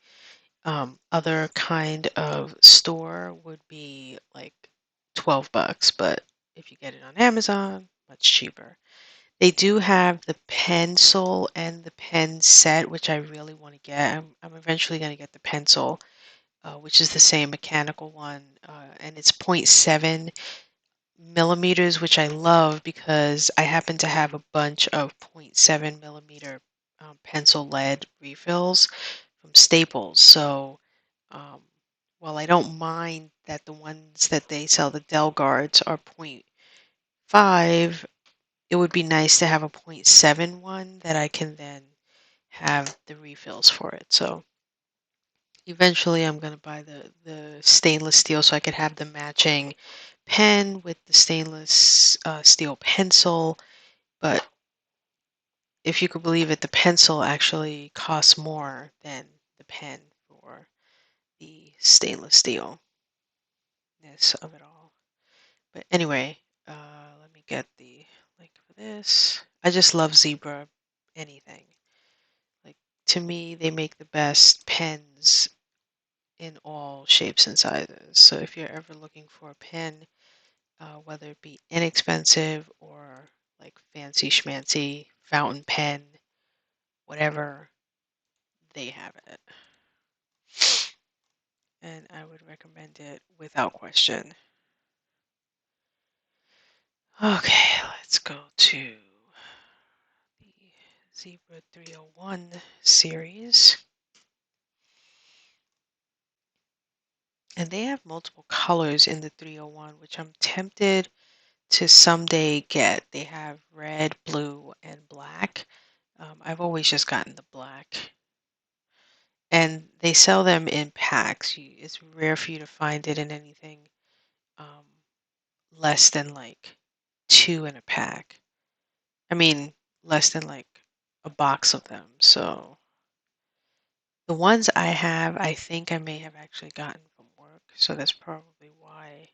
other kind of store, would be like $12, but if you get it on Amazon, much cheaper. They do have the pencil and the pen set, which I really want to get. I'm eventually going to get the pencil, which is the same mechanical one, and it's point 0.7 millimeters, which I love because I happen to have a bunch of point 0.7 millimeter pencil lead refills from Staples. So um, while I don't mind that the ones that they sell, the Del Guards, are point 0.5, it would be nice to have a point 0.7 one that I can then have the refills for it. So eventually I'm going to buy the stainless steel so I could have the matching pen with the stainless steel pencil. But if you could believe it, the pencil actually costs more than the pen for the stainless steelness of it all. But anyway, let me get the link for this. I just love zebra anything. Like to me, they make the best pens in all shapes and sizes. So if you're ever looking for a pen, whether it be inexpensive or like fancy schmancy fountain pen, whatever, they have it. And I would recommend it without question. Okay, let's go to the Zebra 301 series. And they have multiple colors in the 301, which I'm tempted to someday get. They have red, blue, and black. I've always just gotten the black. And they sell them in packs. It's rare for you to find it in anything um, less than like two in a pack. I mean, less than like a box of them. So the ones I have, I think I may have actually gotten from work. So that's probably why.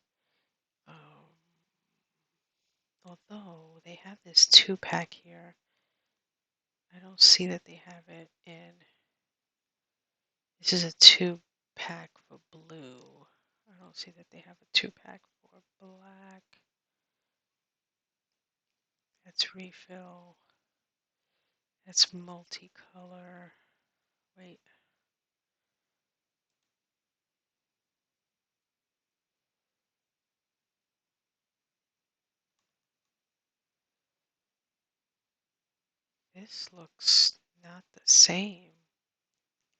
Although they have this two-pack here, I don't see that they have it in. This is a two-pack for blue. I don't see that they have a two-pack for black. That's refill. That's multicolor. Wait. This looks not the same.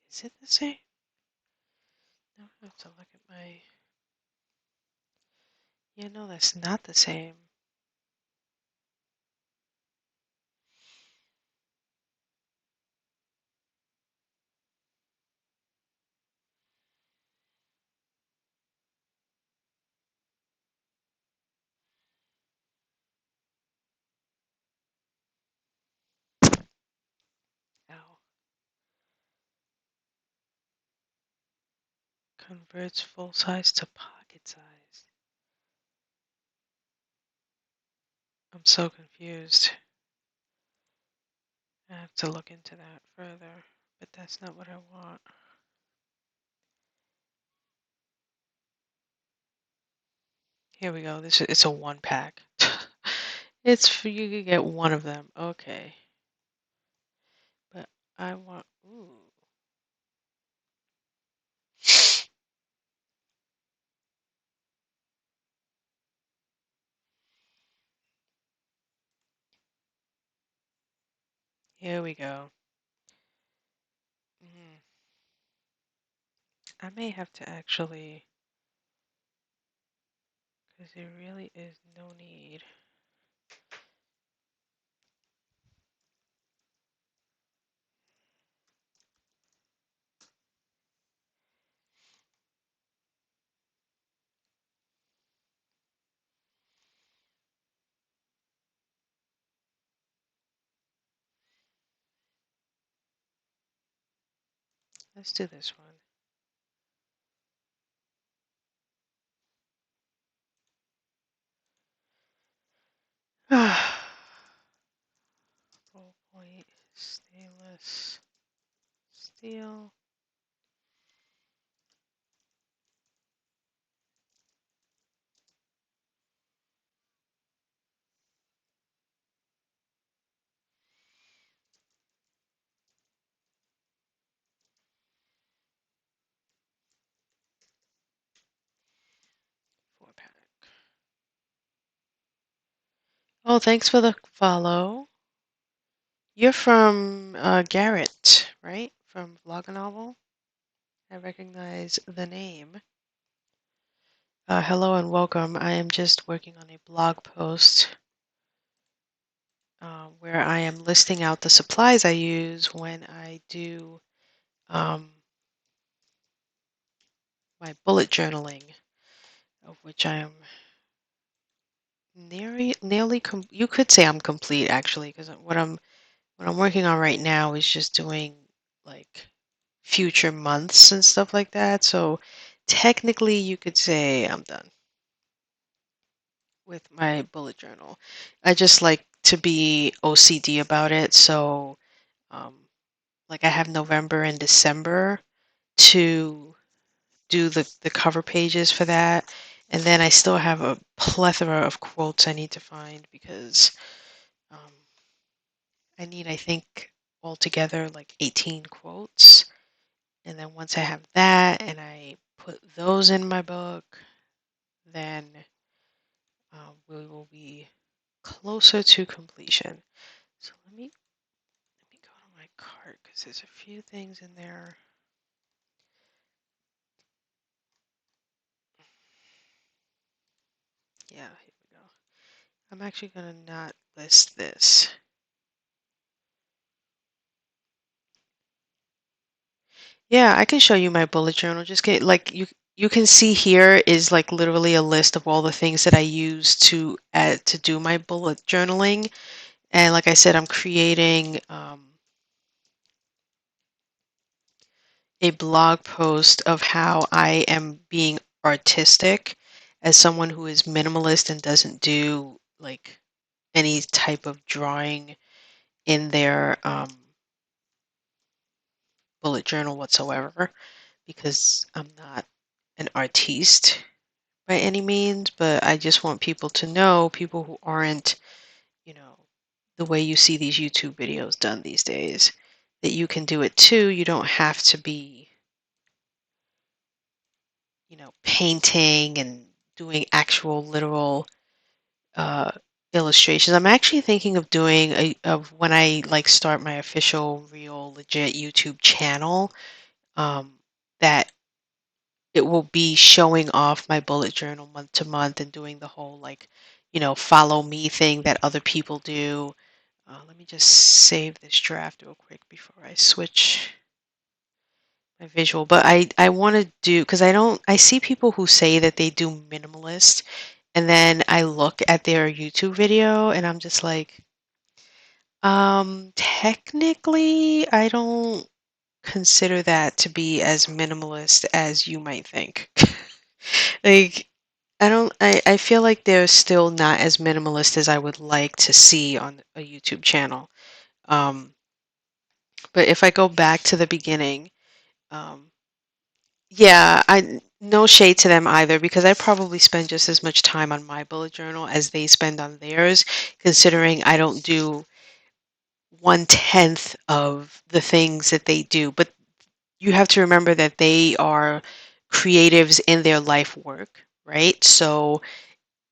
Is it the same? No, I have to look at my. Yeah, no, that's not the same. Ow. Converts full size to pocket size. I'm so confused. I have to look into that further, but that's not what I want. Here we go. It's a one pack. It's for you to get one of them. Okay. But I want ooh. Here we go. Mm. I may have to actually, because there really is no need. Let's do this one. Full point stainless steel. 4-pack. Oh, thanks for the follow. You're from Garrett, right? From Vlog a Novel? I recognize the name. Hello and welcome. I am just working on a blog post where I am listing out the supplies I use when I do my bullet journaling, of which I am nearly you could say I'm complete actually, because what I'm working on right now is just doing like future months and stuff like that. So technically, you could say I'm done with my bullet journal. I just like to be OCD about it, so um, like I have November and December to do the cover pages for that. And then I still have a plethora of quotes I need to find because um, I need, I think, altogether like 18 quotes. And then once I have that and I put those in my book, then we will be closer to completion. So let me go to my cart because there's a few things in there. Yeah, here we go. I'm actually gonna not list this. Yeah, I can show you my bullet journal. Just get like you can see here is like literally a list of all the things that I use to do my bullet journaling. And like I said, I'm creating a blog post of how I am being artistic as someone who is minimalist and doesn't do like any type of drawing in their bullet journal whatsoever because I'm not an artiste by any means, but I just want people to know, people who aren't, you know, the way you see these YouTube videos done these days, that you can do it too. You don't have to be, painting and doing actual literal uh, illustrations. I'm actually thinking of doing of when I like start my official, real, legit YouTube channel. That it will be showing off my bullet journal month to month and doing the whole like, follow me thing that other people do. Let me just save this draft real quick before I switch my visual. But I want to do because I see people who say that they do minimalist, and then I look at their YouTube video and I'm just like, technically, I don't consider that to be as minimalist as you might think. Like, I feel like they're still not as minimalist as I would like to see on a YouTube channel. Um, but if I go back to the beginning, um, yeah, no shade to them either because I probably spend just as much time on my bullet journal as they spend on theirs, considering I don't do 1/10 of the things that they do. But you have to remember that they are creatives in their life work, right? So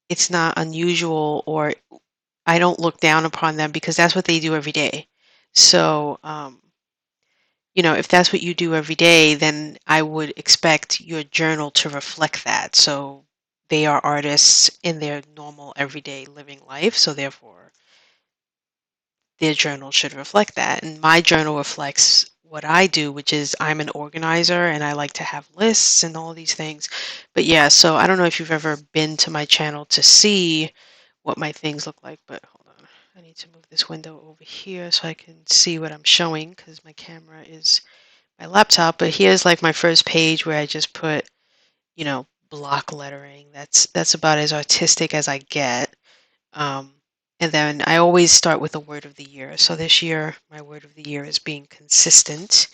it's not unusual, or I don't look down upon them because that's what they do every day. So, if that's what you do every day, then I would expect your journal to reflect that. So they are artists in their normal everyday living life. So therefore, their journal should reflect that. And my journal reflects what I do, which is I'm an organizer and I like to have lists and all these things. But yeah, so I don't know if you've ever been to my channel to see what my things look like, but hold on. I need to move this window over here so I can see what I'm showing because my camera is my laptop. But here's like my first page where I just put, block lettering. That's about as artistic as I get. Um, and then I always start with a word of the year. So this year, my word of the year is being consistent.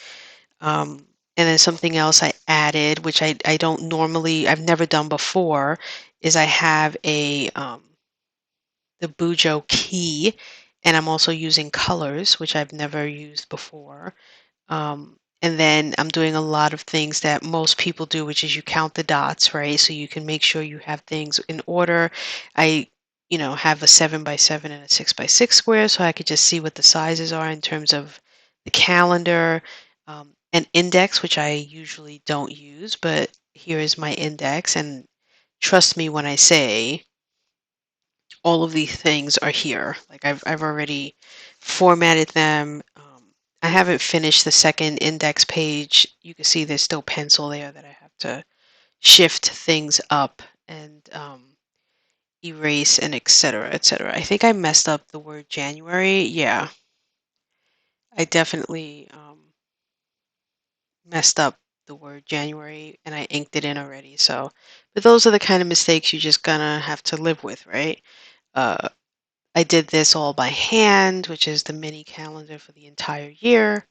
And then something else I added, which I don't normally, I've never done before, is I have the Bujo key, and I'm also using colors, which I've never used before. And then I'm doing a lot of things that most people do, which is you count the dots, right? So you can make sure you have things in order. I, have a 7x7 and a 6x6 square, so I could just see what the sizes are in terms of the calendar. An index, which I usually don't use, but here is my index. And trust me when I say all of these things are here. Like I've already formatted them. I haven't finished the second index page. You can see there's still pencil there that I have to shift things up and erase and etc. etc. I think I messed up the word January. Yeah, I definitely messed up the word January and I inked it in already. So, but those are the kind of mistakes you just gonna have to live with, right? Uh, I did this all by hand, which is the mini calendar for the entire year.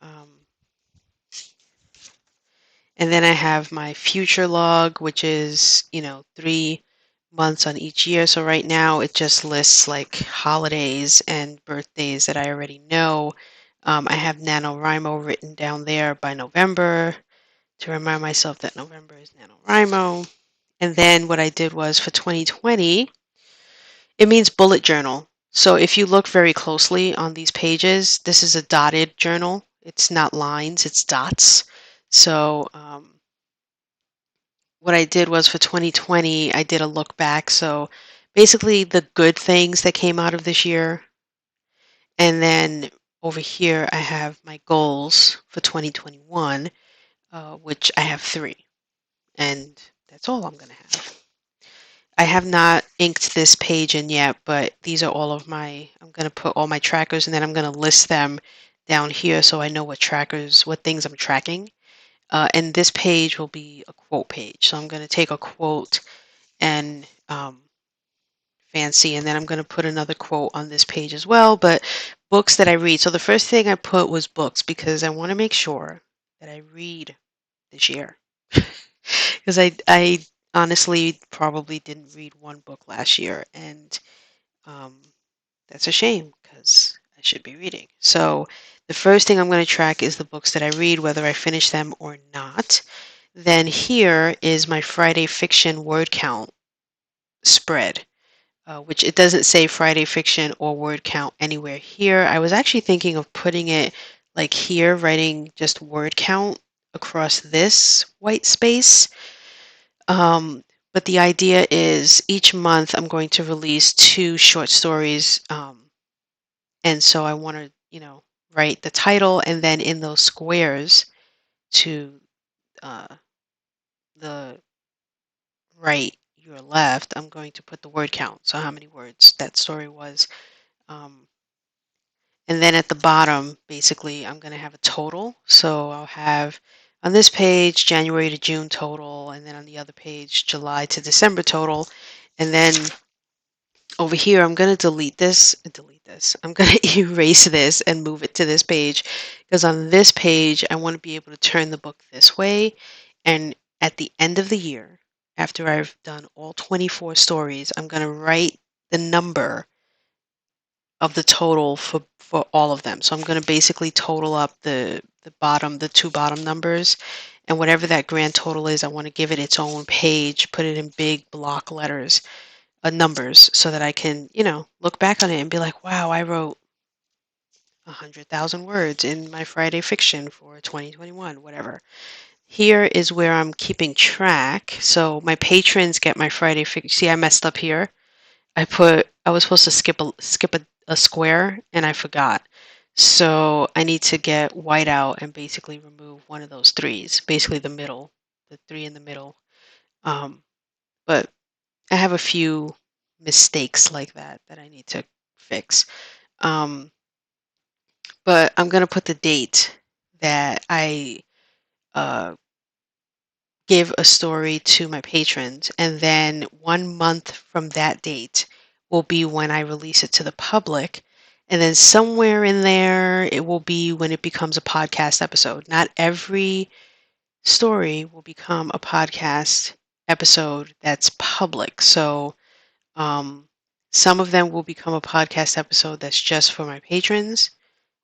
Um, and then I have my future log, which is, 3 months on each year. So right now it just lists like holidays and birthdays that I already know. I have NaNoWriMo written down there by November to remind myself that November is NaNoWriMo. And then what I did was for 2020, it means bullet journal. So if you look very closely on these pages, this is a dotted journal. It's not lines, it's dots. So what I did was for 2020, I did a look back. So basically the good things that came out of this year. And then over here, I have my goals for 2021, which I have 3. And that's all I'm going to have. I have not inked this page in yet, but these are all of I'm going to put all my trackers and then I'm going to list them down here so I know what things I'm tracking. And this page will be a quote page. So I'm going to take a quote and fancy, and then I'm going to put another quote on this page as well, but books that I read. So the first thing I put was books because I want to make sure that I read this year. Because I honestly probably didn't read one book last year, and um, that's a shame because I should be reading. So the first thing I'm going to track is the books that I read, whether I finish them or not. Then here is my Friday fiction word count spread, which it doesn't say Friday fiction or word count anywhere here. I was actually thinking of putting it like here, writing just word count across this white space. Um, but the idea is each month I'm going to release 2 short stories. And so I want to, write the title and then in those squares to uh, the right, your left, I'm going to put the word count. So how many words that story was. Um, and then at the bottom, basically, I'm going to have a total. So I'll have on this page, January to June total, and then on the other page, July to December total. And then over here, I'm going to delete this. I'm going to erase this and move it to this page because on this page, I want to be able to turn the book this way. And at the end of the year, after I've done all 24 stories, I'm going to write the number of the total for all of them. So I'm going to basically total up the 2 bottom numbers, and whatever that grand total is, I want to give it its own page, put it in big block letters, numbers, so that I can, look back on it and be like, wow, I wrote 100,000 words in my Friday fiction for 2021, whatever. Here is where I'm keeping track. So my patrons get my Friday fiction. See, I messed up here. I was supposed to skip a square and I forgot. So I need to get white out and basically remove one of those 3s, basically the 3 in the middle. But I have a few mistakes like that I need to fix. Um, but I'm going to put the date that I uh, give a story to my patrons, and then 1 month from that date will be when I release it to the public. And then somewhere in there, it will be when it becomes a podcast episode. Not every story will become a podcast episode that's public. So um, some of them will become a podcast episode that's just for my patrons.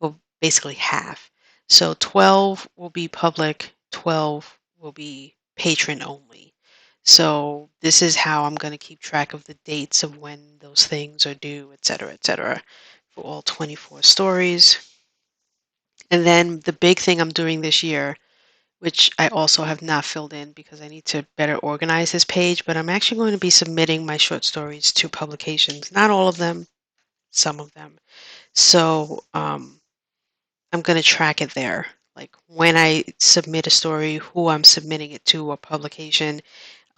Well, basically half. So 12 will be public, 12 will be patron only. So this is how I'm going to keep track of the dates of when those things are due, et cetera, for all 24 stories. And then the big thing I'm doing this year, which I also have not filled in because I need to better organize this page, but I'm actually going to be submitting my short stories to publications. Not all of them, some of them. So I'm going to track it there. Like when I submit a story, who I'm submitting it to, a publication,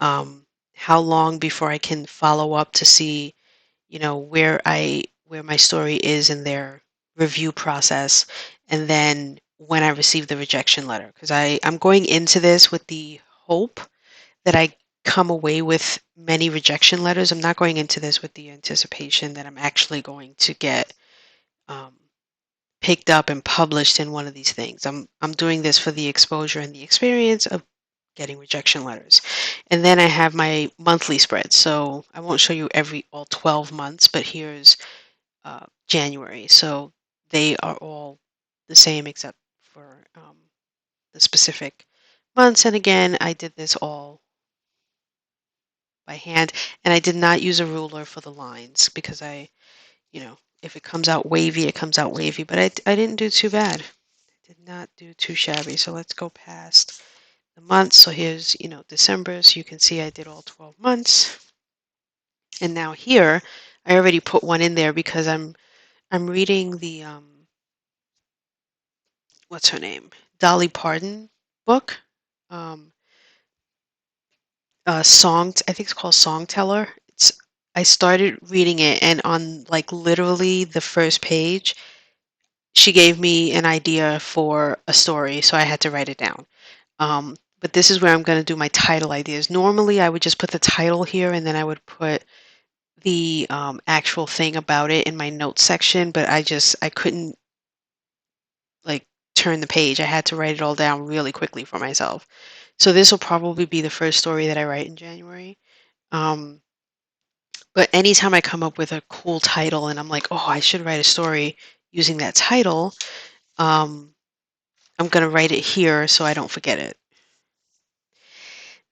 um, how long before I can follow up to see, where my story is in their review process, and then when I receive the rejection letter. Because I'm going into this with the hope that I come away with many rejection letters. I'm not going into this with the anticipation that I'm actually going to get um, picked up and published in one of these things. I'm doing this for the exposure and the experience of getting rejection letters. And then I have my monthly spread. So I won't show you all 12 months, but here's January. So they are all the same except for the specific months. And again, I did this all by hand, and I did not use a ruler for the lines because if it comes out wavy, it comes out wavy. But I didn't do too bad. I did not do too shabby. So let's go past the months. So here's, December. So you can see I did all 12 months. And now here, I already put one in there because I'm reading the what's her name? Dolly Parton book. Um, I think it's called Song Teller. I started reading it, and on like literally the first page, she gave me an idea for a story, so I had to write it down. But this is where I'm going to do my title ideas. Normally, I would just put the title here, and then I would put the actual thing about it in my notes section, but I couldn't like turn the page. I had to write it all down really quickly for myself. So this will probably be the first story that I write in January. Um, but anytime I come up with a cool title and I'm like, oh, I should write a story using that title, um, I'm going to write it here so I don't forget it.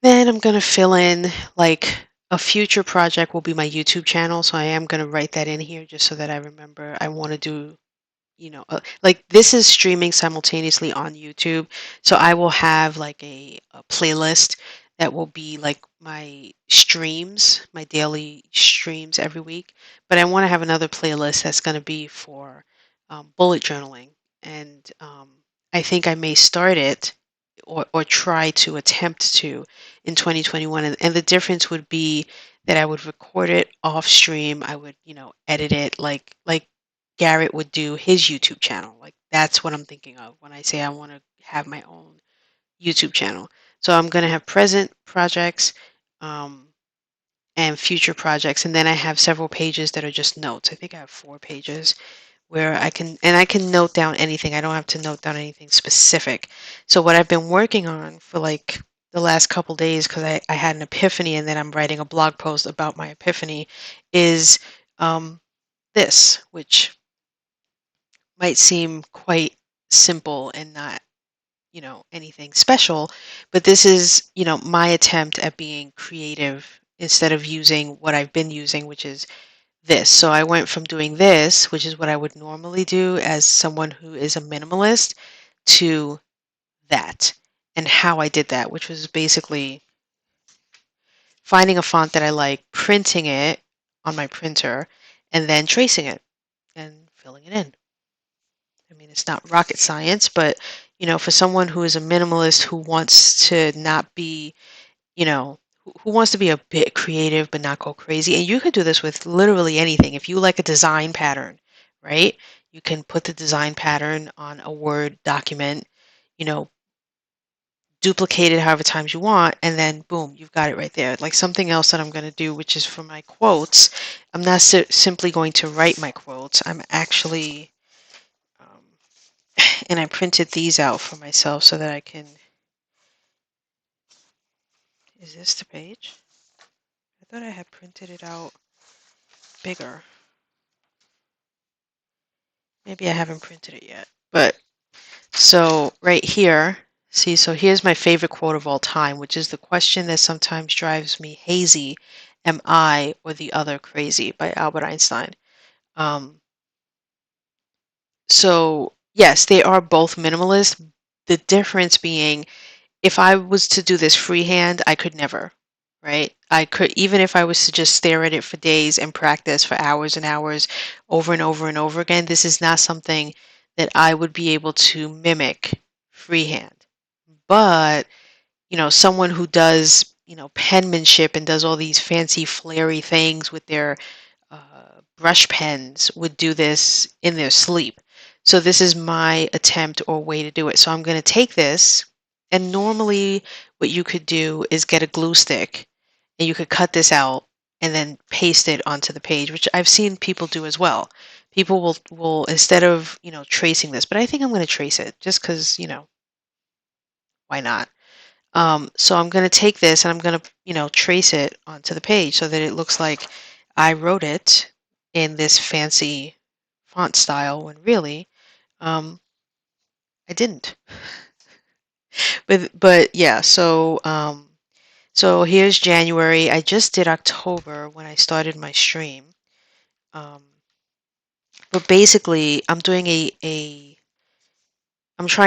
Then I'm going to fill in like a future project will be my YouTube channel. So I am going to write that in here just so that I remember I want to do like this is streaming simultaneously on YouTube. So I will have like a playlist that will be like my streams, my daily streams every week. But I want to have another playlist that's going to be for bullet journaling. And I think I may start it or try to attempt to in 2021. And the difference would be that I would record it off stream. I would, edit it like Garrett would do his YouTube channel. Like that's what I'm thinking of when I say I want to have my own YouTube channel. So I'm going to have present projects um, and future projects, and then I have several pages that are just notes. I think I have 4 pages where I can note down anything. I don't have to note down anything specific. So what I've been working on for like the last couple days, because I had an epiphany, and then I'm writing a blog post about my epiphany, is this, which might seem quite simple and not, anything special, but this is, my attempt at being creative instead of using what I've been using, which is this. So I went from doing this, which is what I would normally do as someone who is a minimalist, to that. And how I did that, which was basically finding a font that I like, printing it on my printer, and then tracing it and filling it in. I mean, it's not rocket science, but for someone who is a minimalist who wants to not be, who wants to be a bit creative but not go crazy, and you could do this with literally anything. If you like a design pattern, right? You can put the design pattern on a Word document, you know, duplicate it however times you want, and then boom, you've got it right there. Like something else that I'm going to do, which is for my quotes, I'm not simply going to write my quotes. I'm actually and I printed these out for myself so that I can. Is this the page? I thought I had printed it out bigger. Maybe I haven't printed it yet. But so right here, see, so here's my favorite quote of all time, which is the question that sometimes drives me hazy: am I or the other crazy, by Albert Einstein. So yes, they are both minimalist. The difference being, if I was to do this freehand, I could never, right? I could, even if I was to just stare at it for days and practice for hours and hours over and over and over again, this is not something that I would be able to mimic freehand. But, someone who does, penmanship and does all these fancy flary things with their brush pens would do this in their sleep. So this is my attempt or way to do it. So I'm going to take this, and normally what you could do is get a glue stick and you could cut this out and then paste it onto the page, which I've seen people do as well. People will instead of, tracing this, but I think I'm going to trace it just because, why not? So I'm going to take this and I'm going to, trace it onto the page so that it looks like I wrote it in this fancy font style when really, um, I didn't. But yeah, so here's January. I just did October when I started my stream. Um, but basically, I'm trying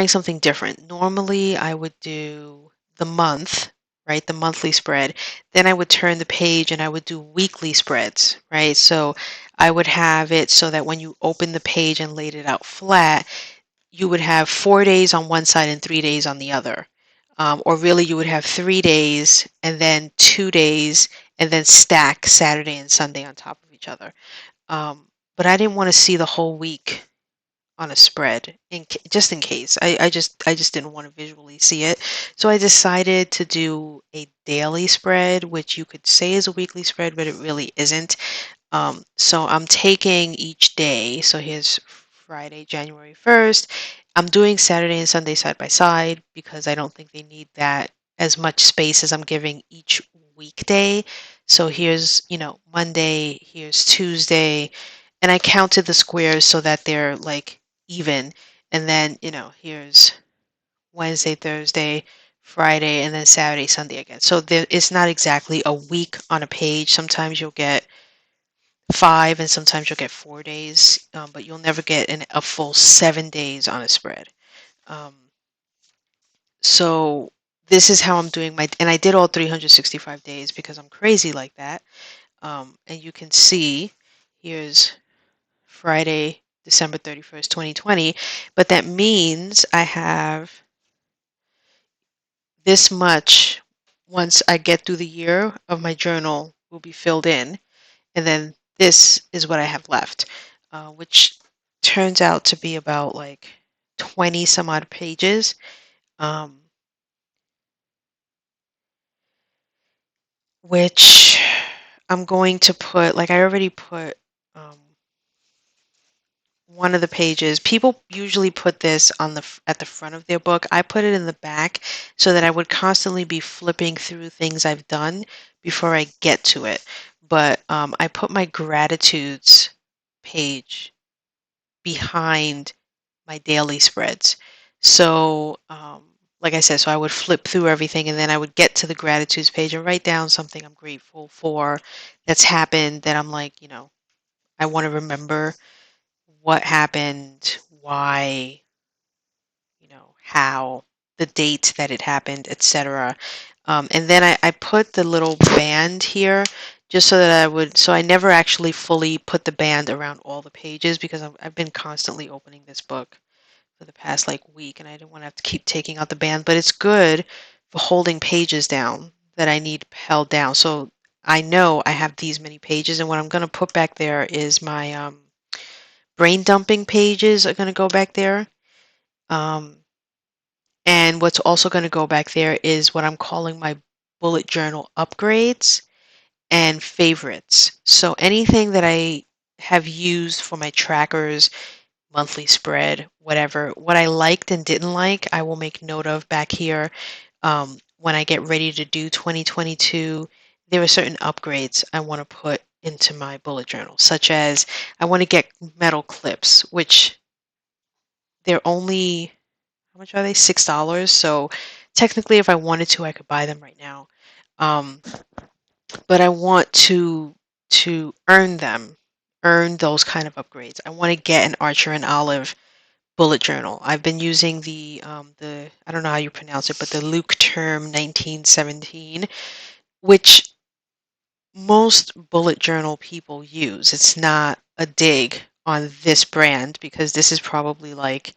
something different. Normally, I would do the month, right? The monthly spread. Then I would turn the page and I would do weekly spreads, right? So I would have it so that when you open the page and laid it out flat, you would have 4 days on one side and 3 days on the other. Or really, you would have 3 days and then 2 days and then stack Saturday and Sunday on top of each other. But I didn't want to see the whole week on a spread just in case. I just didn't want to visually see it. So I decided to do a daily spread, which you could say is a weekly spread, but it really isn't. So I'm taking each day. So here's Friday, January 1st. I'm doing Saturday and Sunday side by side because I don't think they need that as much space as I'm giving each weekday. So here's, Monday, here's Tuesday, and I counted the squares so that they're like even. And then, here's Wednesday, Thursday, Friday, and then Saturday, Sunday again. So it's not exactly a week on a page. Sometimes you'll get 5 and sometimes you'll get 4 days, but you'll never get a full 7 days on a spread. Um, so this is how I'm doing and I did all 365 days because I'm crazy like that. And you can see here's Friday, December 31st, 2020, but that means I have this much once I get through the year of my journal will be filled in. And then this is what I have left, which turns out to be about like 20 some odd pages. Um, which I'm going to put, like I already put one of the pages. People usually put this at the front of their book. I put it in the back so that I would constantly be flipping through things I've done before I get to it. But I put my gratitudes page behind my daily spreads. So, like I said, so I would flip through everything and then I would get to the gratitudes page and write down something I'm grateful for that's happened that I'm like, I want to remember what happened, why, how, the date that it happened, etc. And then I put the little band here just so that so I never actually fully put the band around all the pages because I've been constantly opening this book for the past like week and I didn't want to have to keep taking out the band, but it's good for holding pages down that I need held down. So I know I have these many pages and what I'm going to put back there is my brain dumping pages are going to go back there. Um, and what's also going to go back there is what I'm calling my bullet journal upgrades and favorites. So anything that I have used for my trackers, monthly spread, whatever, what I liked and didn't like, I will make note of back here. When I get ready to do 2022, there are certain upgrades I want to put into my bullet journal, such as I want to get metal clips, which they're only, how much are they? $6. So technically, if I wanted to, I could buy them right now. But I want to earn them, earn those kind of upgrades. I want to get an Archer and Olive bullet journal. I've been using the I don't know how you pronounce it, but the Luke Term 1917, which most bullet journal people use. It's not a dig on this brand because this is probably like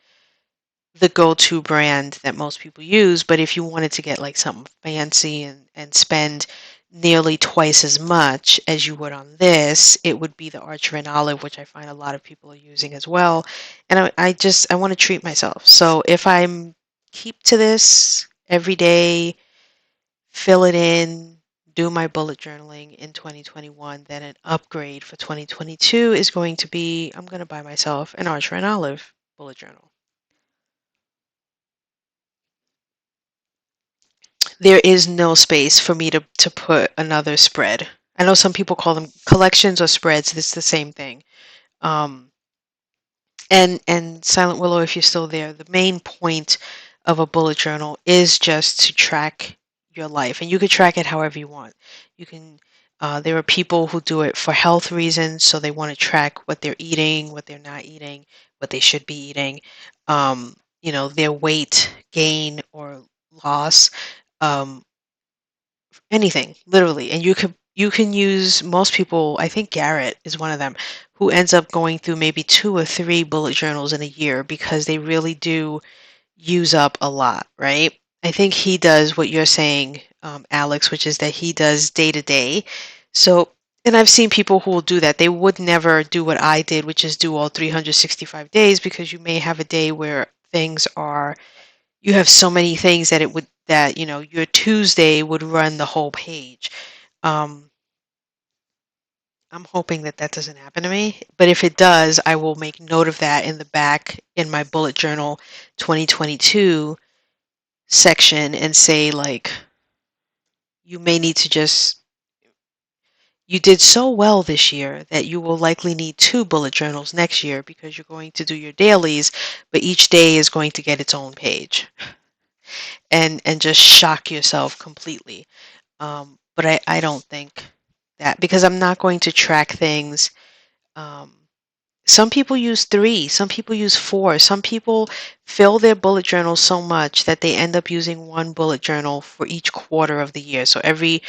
the go-to brand that most people use, but if you wanted to get like something fancy and spend nearly twice as much as you would on this, it would be the Archer and Olive, which I find a lot of people are using as well. And I want to treat myself. So if I'm keep to this every day, fill it in, do my bullet journaling in 2021, then an upgrade for 2022 is going to be I'm going to buy myself an Archer and Olive bullet journal. There is no space for me to put another spread. I know some people call them collections or spreads. It's the same thing. Um, and Silent Willow, if you're still there, the main point of a bullet journal is just to track your life, and you can track it however you want. You can. There are people who do it for health reasons, so they want to track what they're eating, what they're not eating, what they should be eating. Their weight gain or loss. Um, Anything, literally. And you can use most people, I think Garrett is one of them, who ends up going through maybe 2 or 3 bullet journals in a year because they really do use up a lot, right? I think he does what you're saying, Alex, which is that he does day to day. So, and I've seen people who will do that. They would never do what I did, which is do all 365 days, because you may have a day where things are you have so many things that your Tuesday would run the whole page. Um, I'm hoping that that doesn't happen to me, but if it does, I will make note of that in the back in my bullet journal 2022 section and say, like, you may need to just you did so well this year that you will likely need 2 bullet journals next year, because you're going to do your dailies, but each day is going to get its own page, and just shock yourself completely. But I don't think that, because I'm not going to track things. Um, some people use 3, some people use 4, some people fill their bullet journals so much that they end up using 1 bullet journal for each quarter of the year. So every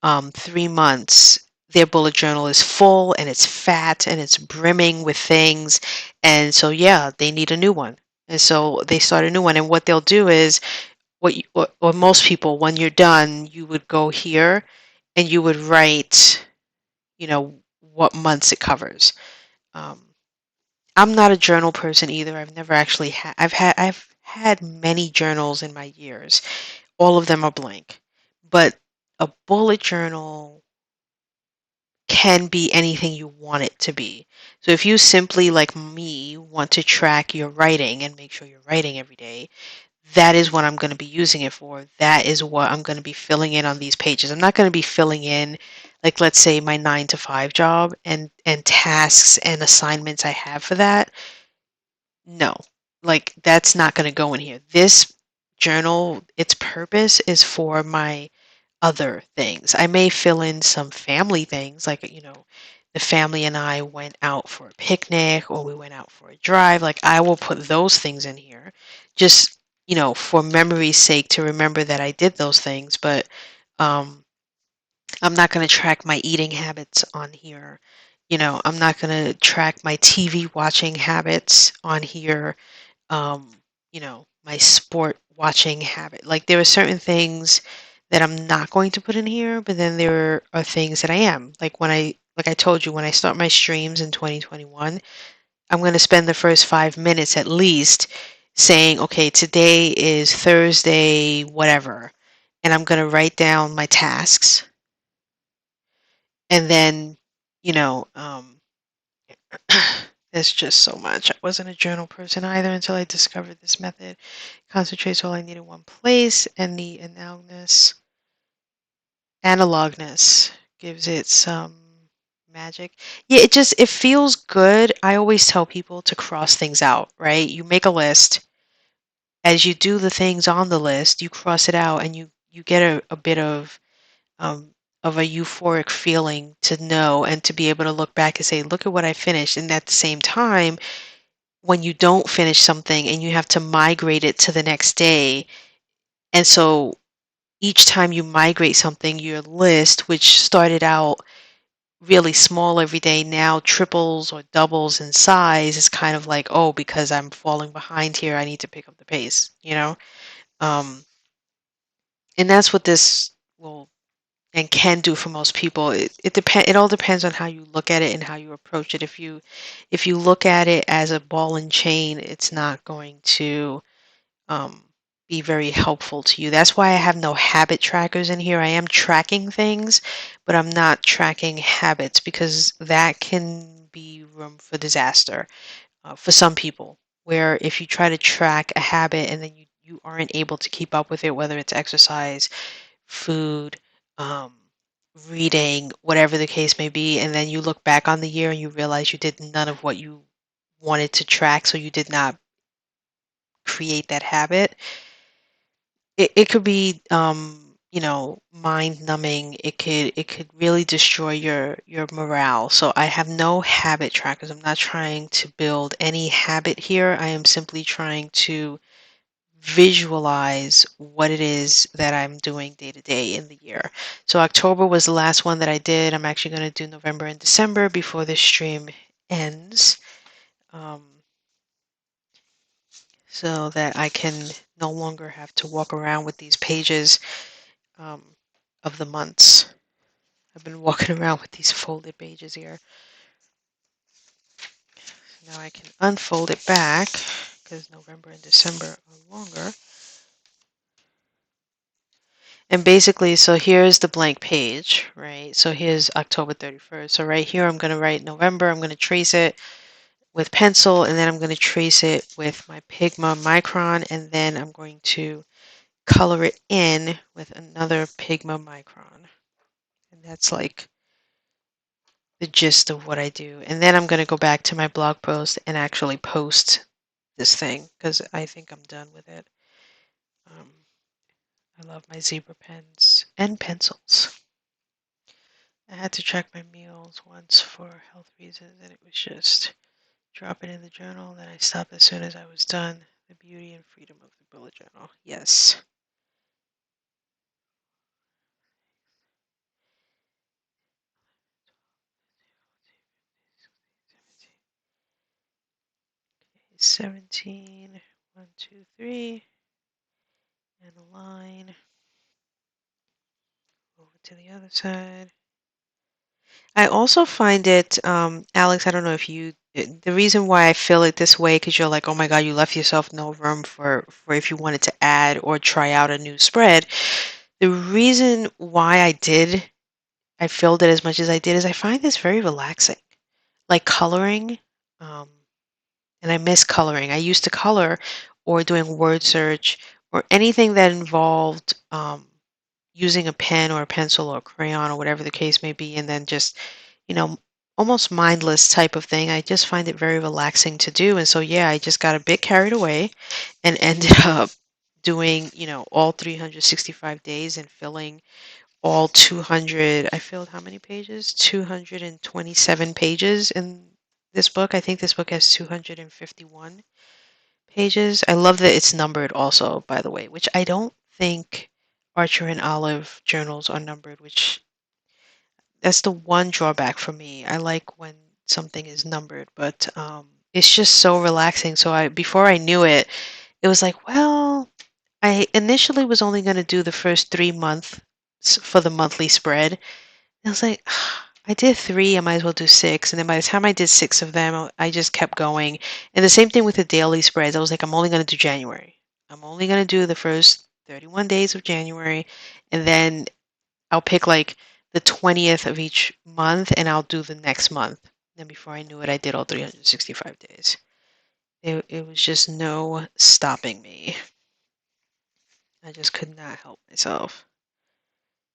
3 months, their bullet journal is full and it's fat and it's brimming with things. And so, yeah, they need a new one. And so they start a new one. And what they'll do is, or most people, when you're done, you would go here and you would write, what months it covers. Um, I'm not a journal person either. I've never actually I've had many journals in my years. All of them are blank. But a bullet journal can be anything you want it to be. So if you simply, like me, want to track your writing and make sure you're writing every day, that is what I'm going to be using it for. That is what I'm going to be filling in on these pages. I'm not going to be filling in, like, let's say, my 9 to 5 job and tasks and assignments I have for that. No, like, that's not going to go in here. This journal, its purpose is for my other things. I may fill in some family things, like, the family and I went out for a picnic or we went out for a drive. Like, I will put those things in here just, for memory's sake, to remember that I did those things. But um, I'm not going to track my eating habits on here. I'm not going to track my TV watching habits on here. um, my sport watching habit. Like, there are certain things that I'm not going to put in here, but then there are things that I am. Like I told you, when I start my streams in 2021, I'm going to spend the first 5 minutes at least saying, okay, today is Thursday, whatever. And I'm going to write down my tasks. And then, you know, um, there's just so much. I wasn't a journal person either until I discovered this method. Concentrates all I need in one place, and the analogness gives it some magic. Yeah, it feels good. I always tell people to cross things out, right? You make a list. As you do the things on the list, you cross it out, and you get a bit um, of a euphoric feeling to know and to be able to look back and say, look at what I finished. And at the same time, when you don't finish something and you have to migrate it to the next day, and so each time you migrate something, your list, which started out really small every day, now triples or doubles in size, is kind of like, oh, because I'm falling behind here, I need to pick up the pace. Um, and that's what this will and can do for most people. It all depends on how you look at it and how you approach it. If you look at it as a ball and chain, it's not going to. Um, be very helpful to you. That's why I have no habit trackers in here. I am tracking things, but I'm not tracking habits because that can be room for disaster for some people. Where if you try to track a habit and then you aren't able to keep up with it, whether it's exercise, food, um, reading, whatever the case may be, and then you look back on the year and you realize you did none of what you wanted to track, so you did not create that habit. It could be mind numbing. It could really destroy your morale. So I have no habit trackers. I'm not trying to build any habit here. I am simply trying to visualize what it is that I'm doing day to day in the year. So October was the last one that I did. I'm actually going to do November and December before this stream ends, um, so that I can no longer have to walk around with these pages um, of the months. I've been walking around with these folded pages here. Now I can unfold it back because November and December are longer. And basically, so here's the blank page, right? So here's October 31st. So right here, I'm going to write November. I'm going to trace it with pencil, and then I'm going to trace it with my Pigma Micron, and then I'm going to color it in with another Pigma Micron. And that's like the gist of what I do. And then I'm going to go back to my blog post and actually post this thing because I think I'm done with it. Um, I love my zebra pens and pencils. I had to track my meals once for health reasons, and it was just drop it in the journal. Then I stopped as soon as I was done. The beauty and freedom of the bullet journal. Yes. Okay, 17, 1, 2, 3, and a line over to the other side. I also find it, Alex, I don't know if the reason why I feel it this way, because you're like, oh my God, you left yourself no room for if you wanted to add or try out a new spread. The reason why I filled it as much as I did is I find this very relaxing. Like coloring, um, and I miss coloring. I used to color or doing word search or anything that involved using a pen or a pencil or a crayon or whatever the case may be, and then just, you know, almost mindless type of thing. I just find it very relaxing to do. And so, yeah, I just got a bit carried away and ended up doing, all 365 days and filling all 200. I filled how many pages? 227 pages in this book. I think this book has 251 pages. I love that it's numbered also, by the way, which I don't think Archer and Olive journals are numbered, which that's the one drawback for me. I like when something is numbered, but it's just so relaxing. So before I knew it, it was like, well, I initially was only going to do the first 3 months for the monthly spread. And I was like, I did three, I might as well do six. And then by the time I did six of them, I just kept going. And the same thing with the daily spreads. I was like, I'm only going to do January. I'm only going to do the first 31 days of January. And then I'll pick like the 20th of each month and I'll do the next month. Then before I knew it, I did all 365 days. It was just no stopping me. I just could not help myself.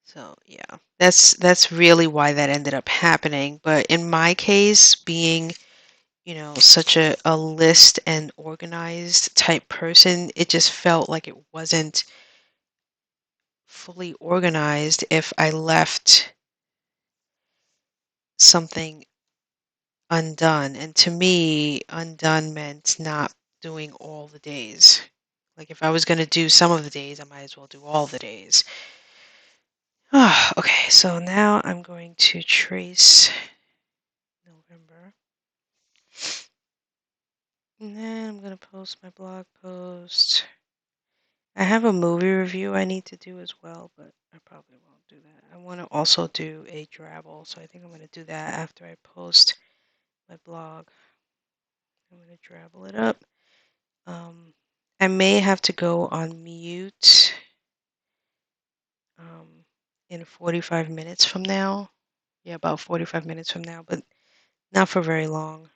So yeah, that's really why that ended up happening. But in my case, being, such a list and organized type person, it just felt like it wasn't fully organized if I left something undone. And to me, undone meant not doing all the days. Like if I was going to do some of the days, I might as well do all the days. Okay, so now I'm going to trace November. And then I'm going to post my blog post. I have a movie review I need to do as well, but I probably won't do that. I want to also do a Drabble, so I think I'm going to do that after I post my blog. I'm going to Drabble it up. I may have to go on mute in 45 minutes from now. Yeah, about 45 minutes from now, but not for very long.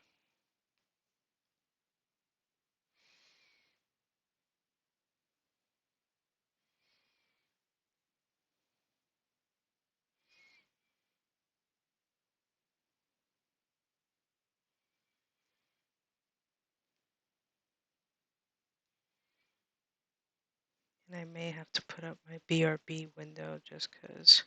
And I may have to put up my BRB window just because.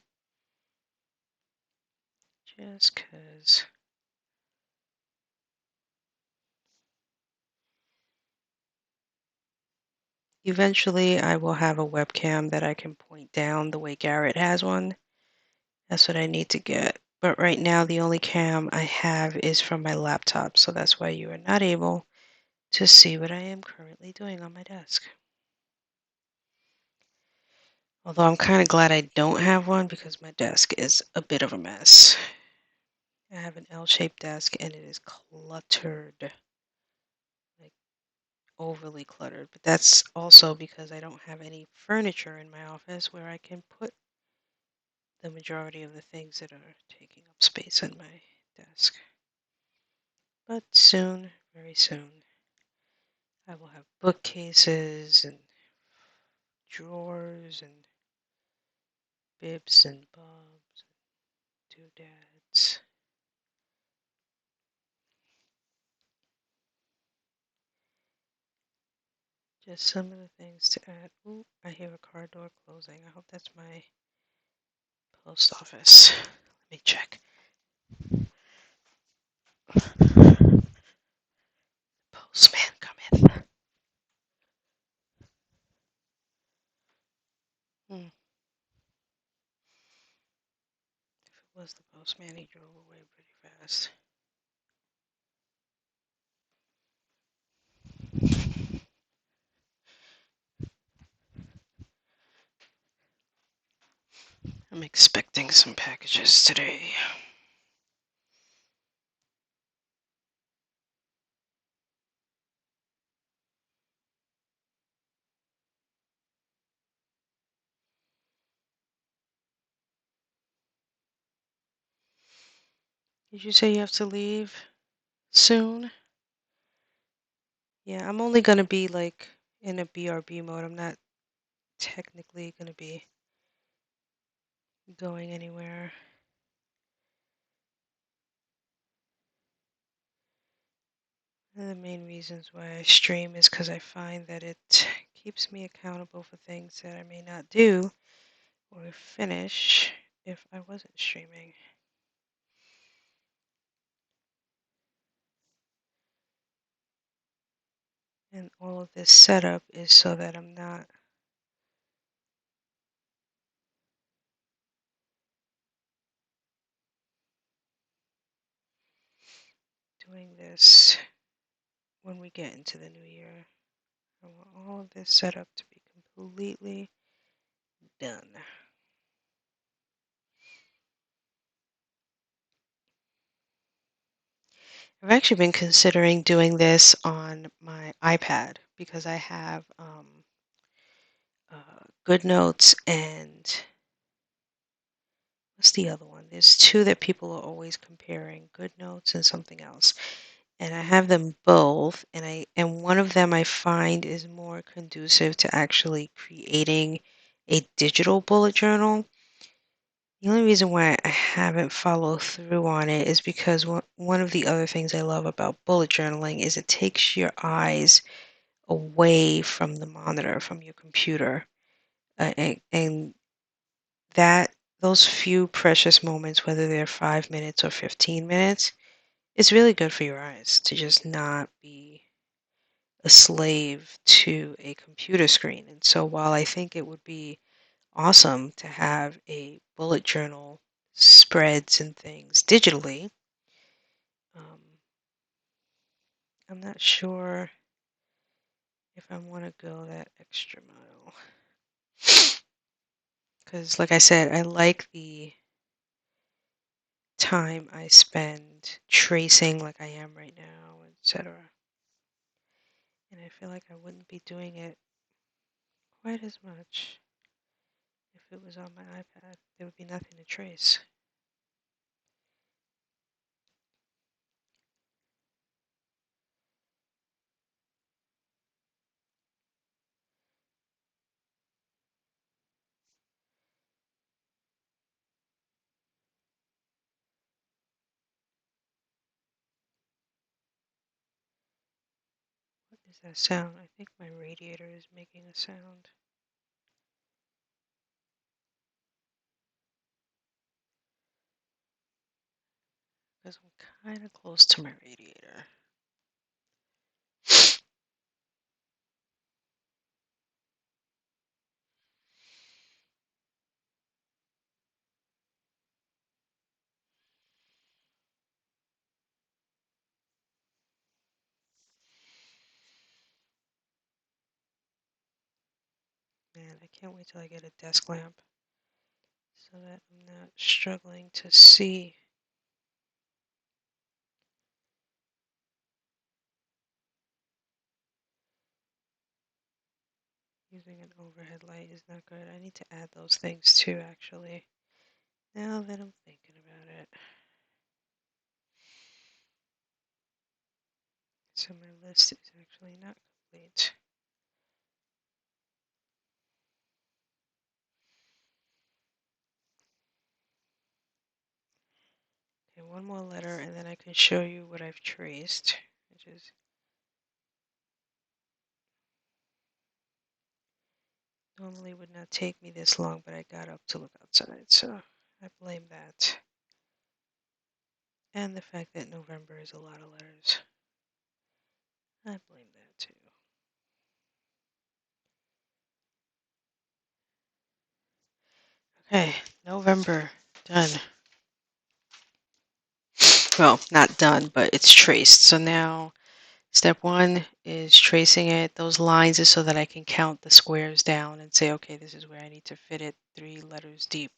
Eventually, I will have a webcam that I can point down the way Garrett has one. That's what I need to get. But right now, the only cam I have is from my laptop, so that's why you are not able to see what I am currently doing on my desk. Although I'm kind of glad I don't have one because my desk is a bit of a mess. I have an L-shaped desk and it is cluttered, like overly cluttered. But that's also because I don't have any furniture in my office where I can put the majority of the things that are taking up space on my desk. But soon, very soon, I will have bookcases and drawers and bibs and bobs and doodads. Just some of the things to add. Ooh, I hear a car door closing. I hope that's my post office. Let me check. Postman cometh. If it was the postman, he drove away pretty fast. I'm expecting some packages today. Did you say you have to leave soon? Yeah, I'm only going to be like in a BRB mode. I'm not technically going to be going anywhere. One of the main reasons why I stream is because I find that it keeps me accountable for things that I may not do or finish if I wasn't streaming. And all of this setup is so that I'm not doing this when we get into the new year. I want all of this setup to be completely done. I've actually been considering doing this on my iPad because I have GoodNotes and what's the other one? There's two that people are always comparing, GoodNotes and something else. And I have them both, and one of them I find is more conducive to actually creating a digital bullet journal. The only reason why I haven't followed through on it is because one of the other things I love about bullet journaling is it takes your eyes away from the monitor, from your computer, and that those few precious moments, whether they're 5 minutes or 15 minutes, it's really good for your eyes to just not be a slave to a computer screen. And so while I think it would be awesome to have a bullet journal, spreads and things digitally, um, I'm not sure if I want to go that extra mile. Because like I said, I like the time I spend tracing like I am right now, etc. And And I feel like I wouldn't be doing it quite as much if it was on my iPad. There would be nothing to trace. What is that sound? I think my radiator is making a sound. Because I'm kind of close to my radiator. Man, I can't wait till I get a desk lamp so that I'm not struggling to see. Using an overhead light is not good. I need to add those things too, actually. Now that I'm thinking about it. So my list is actually not complete. Okay, one more letter and then I can show you what I've traced, which is normally would not take me this long, but I got up to look outside, so I blame that. And the fact that November is a lot of letters. I blame that too. Okay, November, done. Well, not done, but it's traced. So now step one is tracing it. Those lines is so that I can count the squares down and say, okay, this is where I need to fit it 3 letters deep.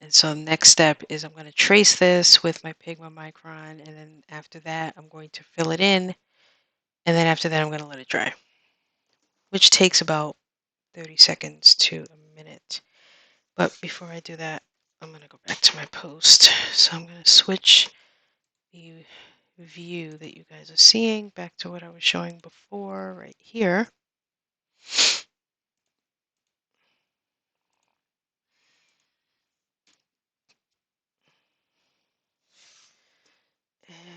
And so next step is I'm going to trace this with my Pigma Micron, and then after that, I'm going to fill it in, and then after that, I'm going to let it dry, which takes about 30 seconds to a minute. But before I do that, I'm going to go back to my post. So I'm going to switch the view that you guys are seeing back to what I was showing before right here.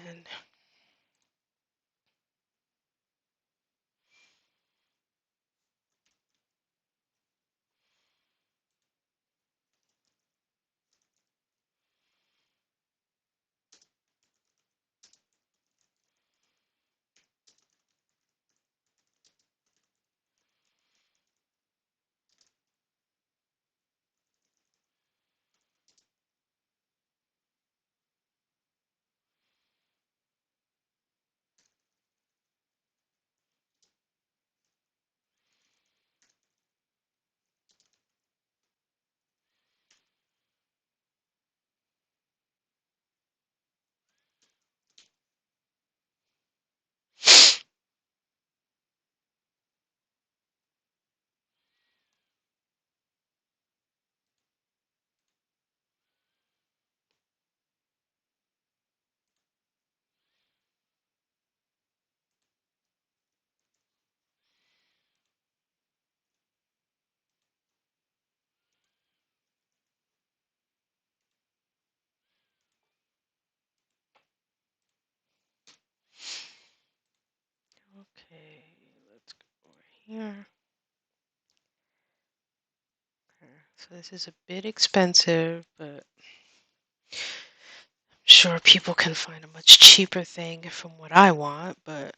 And okay, let's go over here. Okay, so this is a bit expensive, but I'm sure people can find a much cheaper thing from what I want, but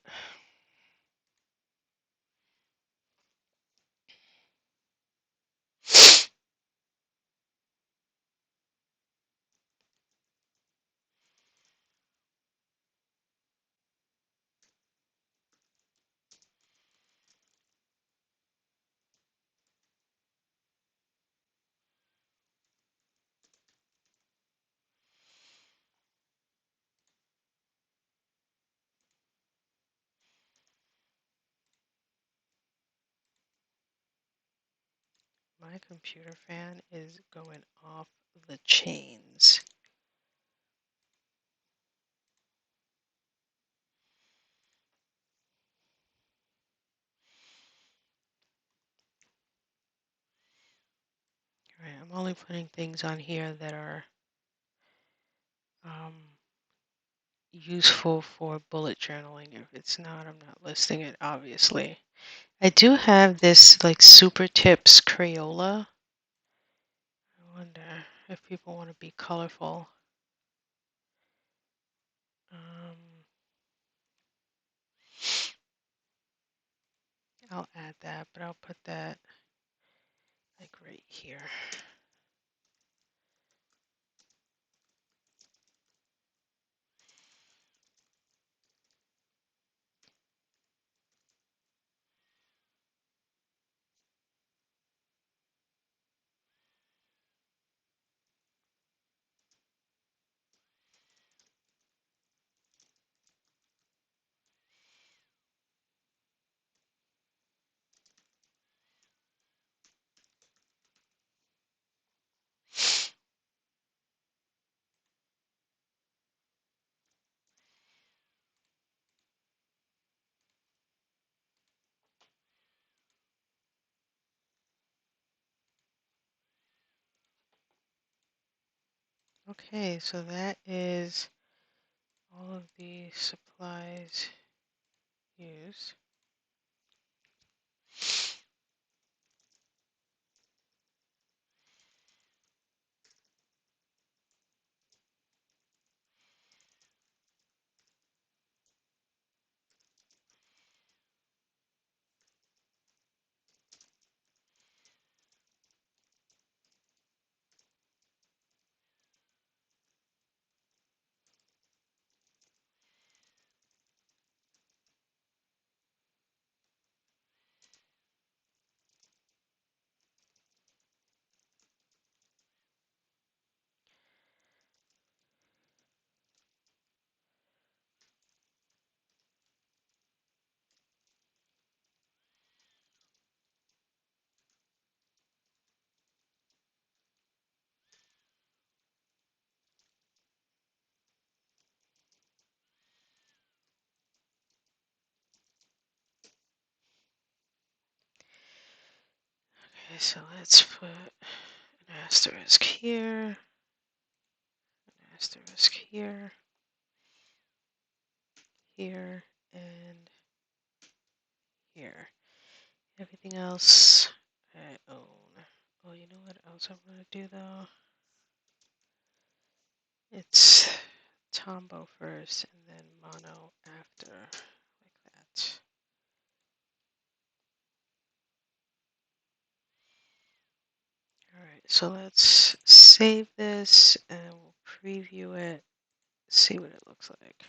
My computer fan is going off the chains. All right, I'm only putting things on here that are useful for bullet journaling. If it's not, I'm not listing it, obviously. I do have this like Super Tips Crayola. I wonder if people want to be colorful. I'll add that, but I'll put that like right here. Okay, so that is all of the supplies used. Okay, so let's put an asterisk here, an asterisk here, here, and here. Everything else I own. Well, you know what else I'm going to do though? It's Tombow first and then Mono after, like that. Alright, so let's save this and we'll preview it, see what it looks like.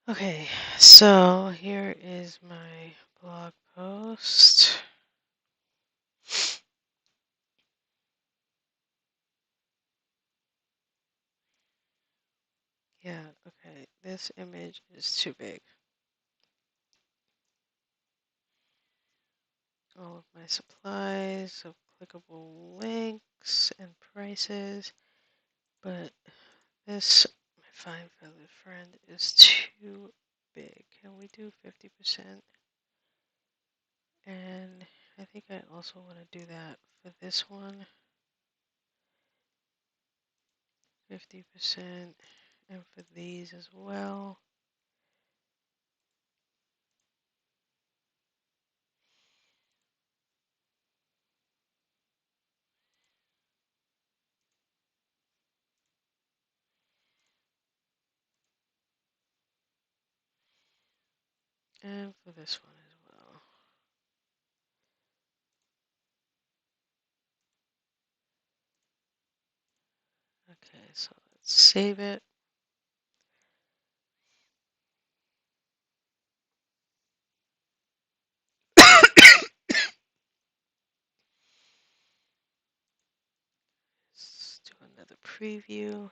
Okay, so here is my blog post. Yeah, okay, this image is too big. All of my supplies of clickable links and prices, but this, my fine feathered friend, is too big. Can we do 50%? And I think I also want to do that for this one. 50%, and for these as well. And for this one as well. Okay, so let's save it. Let's do another preview.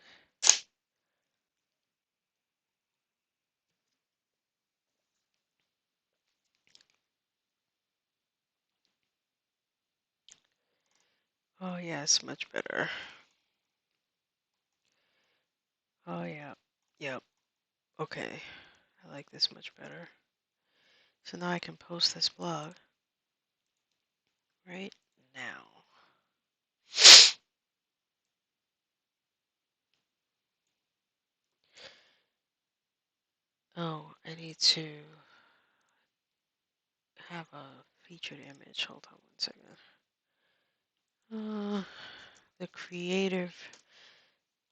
Oh yes, much better. Oh yeah, yep. Okay, I like this much better. So now I can post this blog right now. Oh, I need to have a featured image. Hold on 1 second. The creative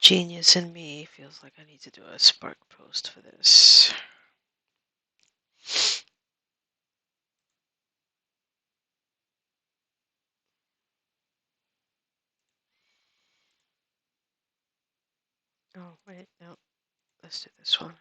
genius in me feels like I need to do a Spark post for this. Oh, wait, no. Let's do this one.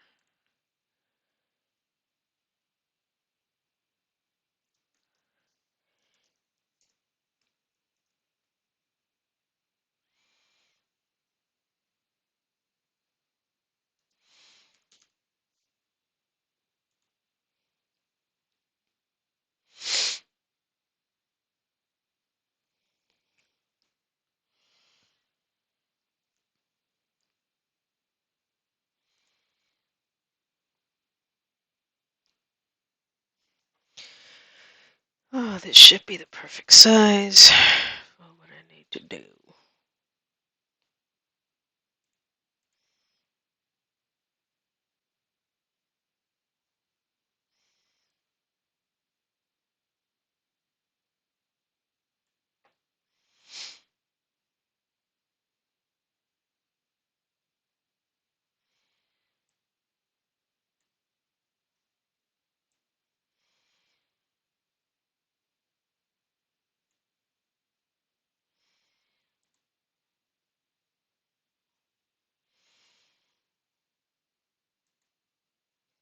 Oh, this should be the perfect size for what I need to do.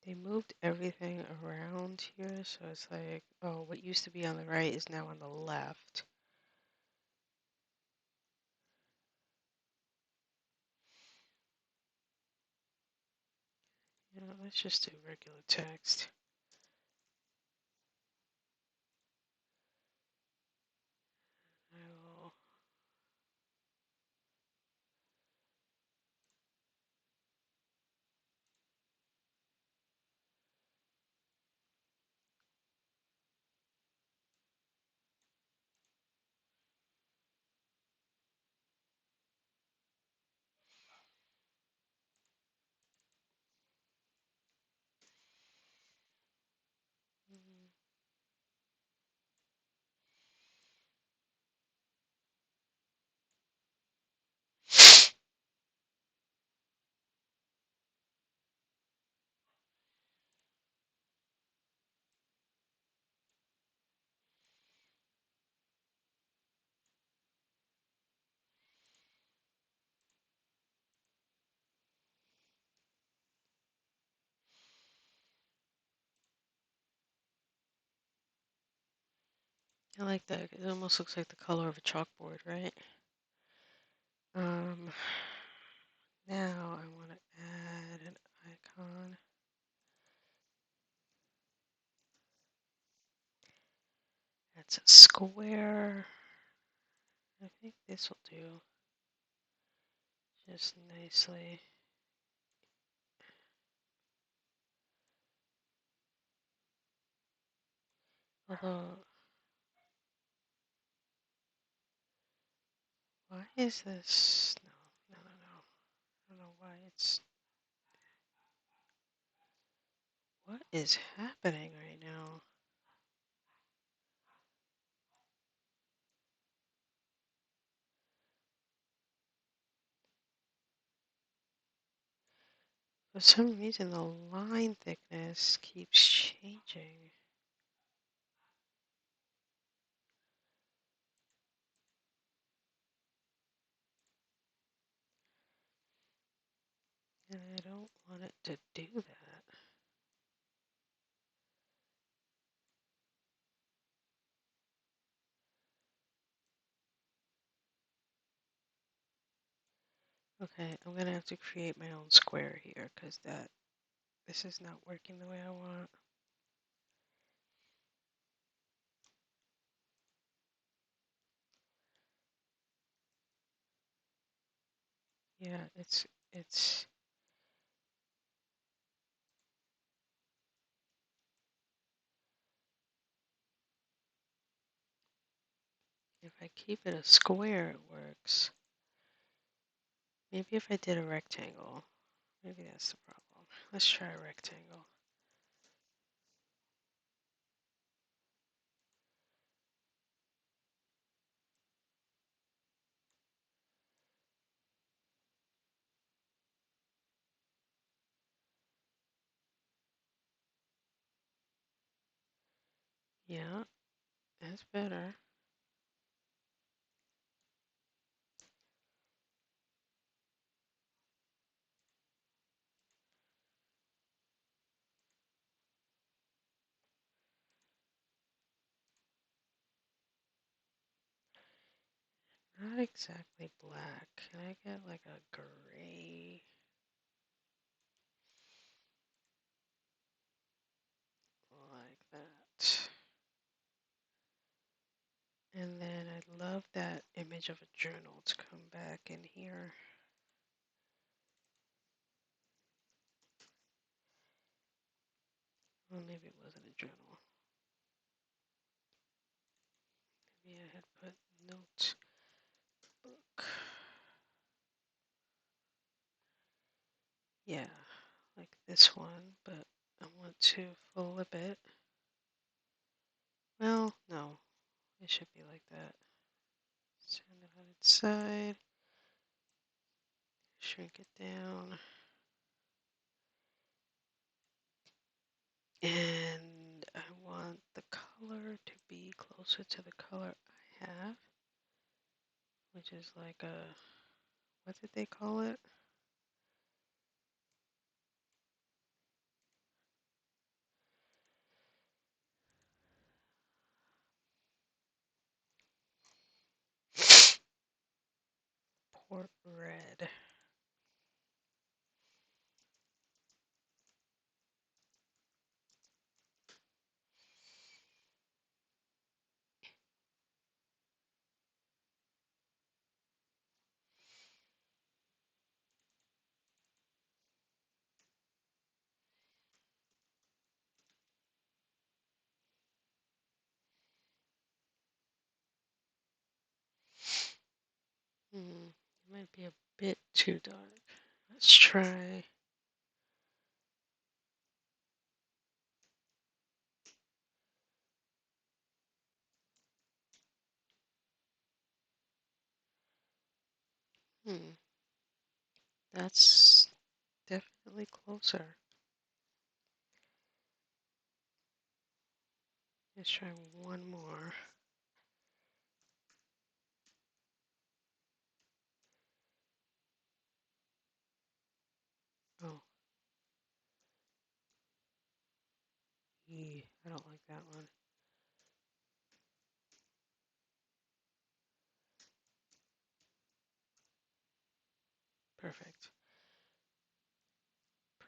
They moved everything around here, so it's like, oh, what used to be on the right is now on the left. You know, let's just do regular text. I will. I like that. It almost looks like the color of a chalkboard, right? Um, Now I want to add an icon. That's a square. I think this will do just nicely. Although, why is this? No, no, no, no. it's... What is happening right now? For some reason, the line thickness keeps changing. And I don't want it to do that. Okay, I'm gonna have to create my own square here because this is not working the way I want. Yeah, it's if I keep it a square, it works. Maybe if I did a rectangle, maybe that's the problem. Let's try a rectangle. Yeah, that's better. Not exactly black. Can I get like a gray? Like that. And then I'd love that image of a journal to come back in here. Well, maybe it wasn't a journal. Maybe I had put notes book. Yeah, like this one, but I want to flip it. Well, no, it should be like that. Turn it on its side, shrink it down, and I want the color to be closer to the color I have, which is like a, what did they call it? Port red. It might be a bit too dark. Let's try. That's definitely closer. Let's try one more. Oh, I don't like that one. Perfect.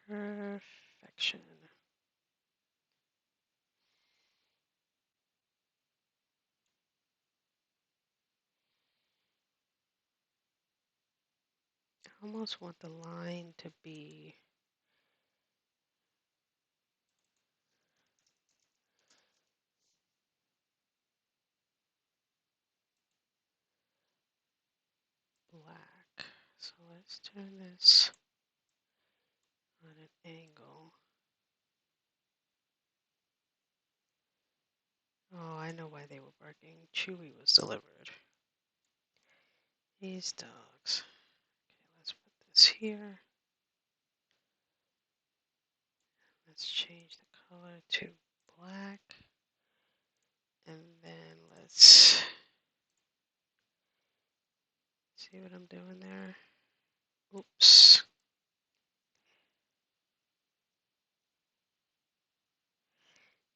Perfection. I almost want the line to be black. So let's turn this on an angle. Oh, I know why they were barking. Chewy was delivered. These dogs. Okay, let's put this here. Let's change the color to black. And then let's see what I'm doing there. Oops.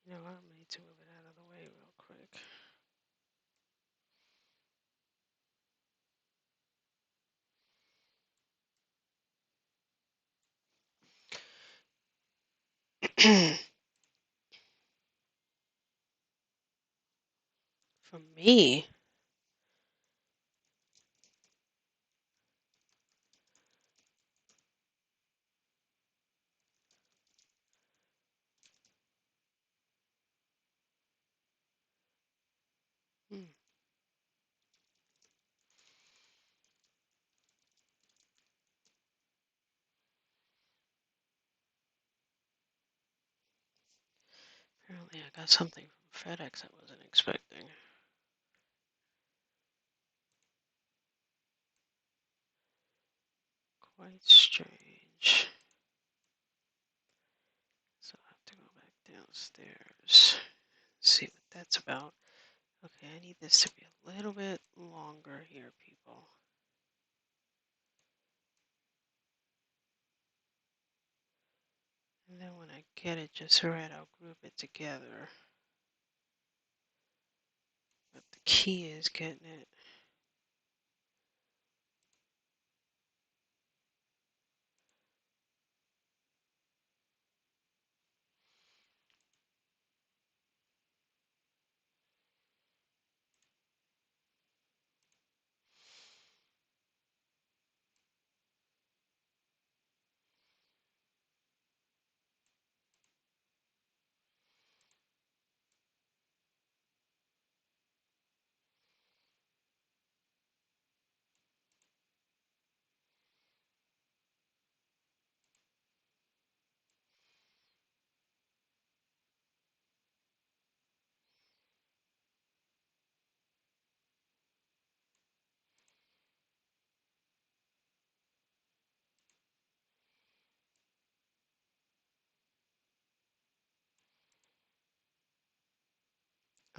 You know what? I need to move it out of the way real quick. For me, apparently I got something from FedEx I wasn't expecting. Quite strange. So I have to go back downstairs, see what that's about. Okay, I need this to be a little bit longer here, people. And then when I get it just right, I'll group it together. But the key is getting it.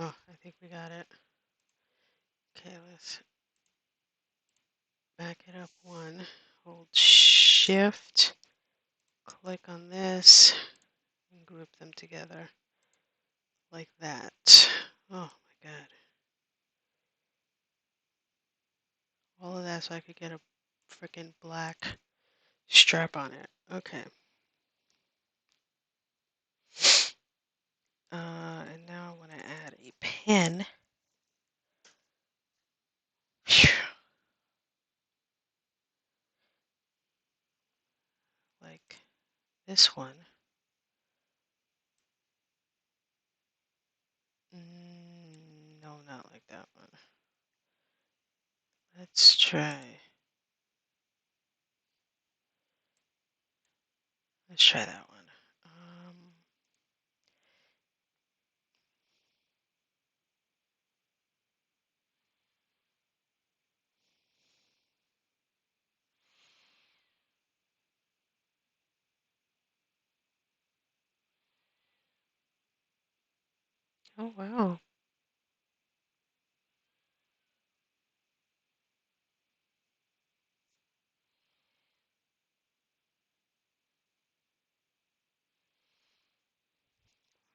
Oh, I think we got it. Okay, let's back it up one. Hold shift, click on this, and group them together like that. Oh my god. All of that so I could get a freaking black strap on it. Okay. And now I want to add a pen. Like this one. No, not like that one. Let's try. Let's try that one. Oh wow.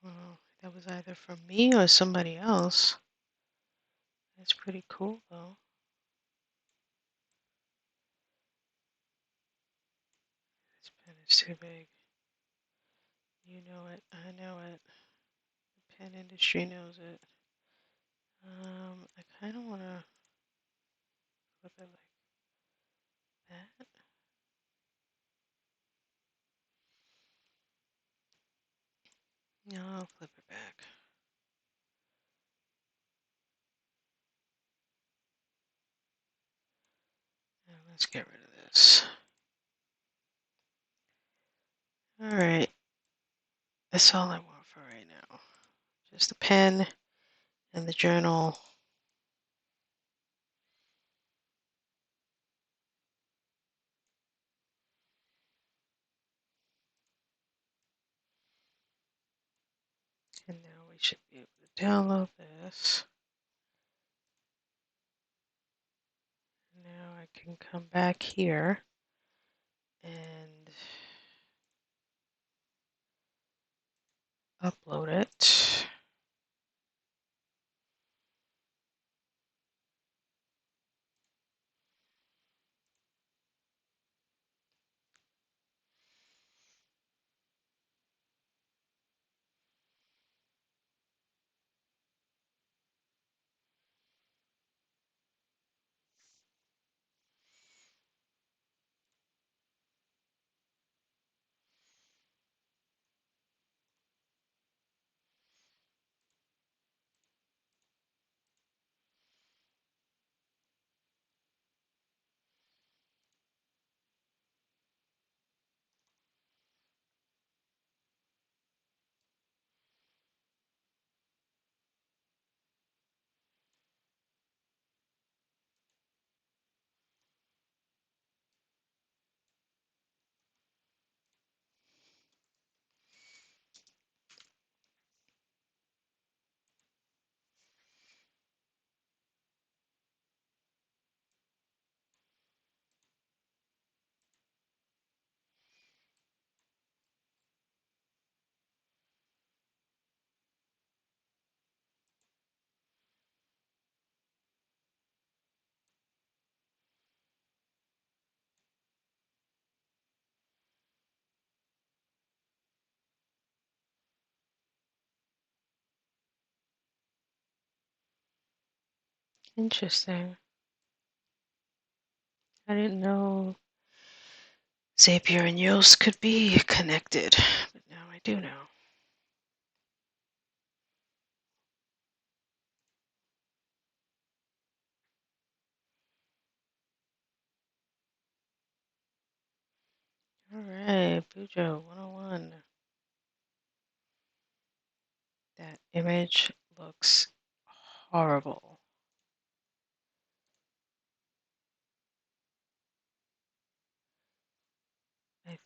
Well, that was either from me or somebody else. That's pretty cool though. This pen is too big. You know it. I know it. The pen industry knows it. I kind of want to flip it like that. No, I'll flip it back. Now let's get rid of this. All right, that's all I want for right now. Just the pen and the journal. And now we should be able to download this. Now I can come back here and upload it. Interesting. I didn't know Zapier and Yoast could be connected, but now I do know. All right, Bujo 101. That image looks horrible. I,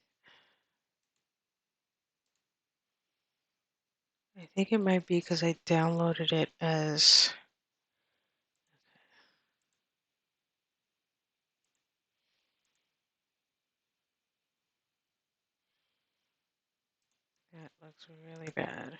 I think it might be because I downloaded it as... That looks really bad.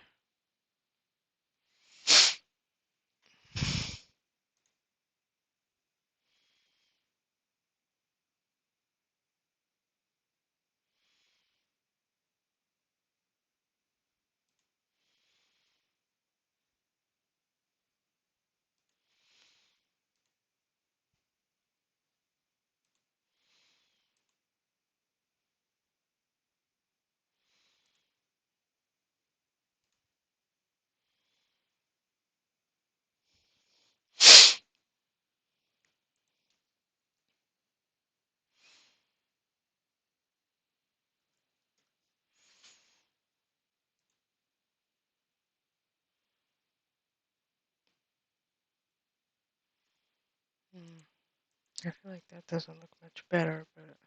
Hmm. I feel like that doesn't look much better, but...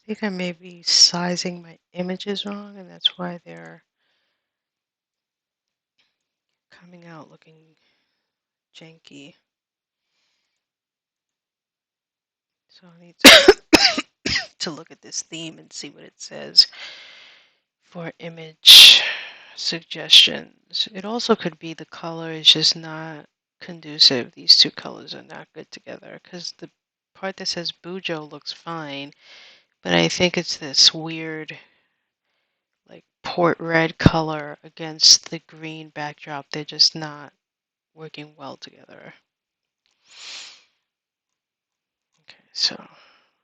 think I may be sizing my images wrong, and that's why they're coming out looking janky. So I need to look at this theme and see what it says for image suggestions. It also could be the color is just not conducive. These two colors are not good together because the part that says Bujo looks fine, but I think it's this weird like port red color against the green backdrop. They're just not working well together. Okay, so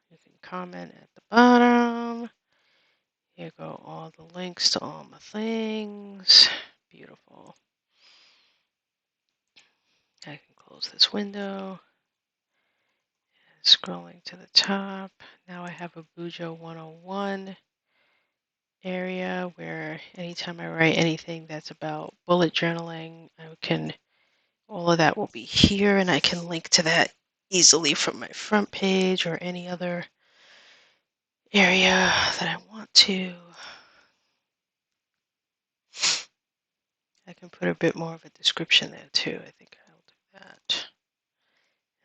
you can comment at the bottom. Here go all the links to all my things. Beautiful. I can close this window. Scrolling to the top. Now I have a Bujo 101 area where anytime I write anything that's about bullet journaling, all of that will be here, and I can link to that easily from my front page or any other area that I want to. I can put a bit more of a description there too. I think I'll do that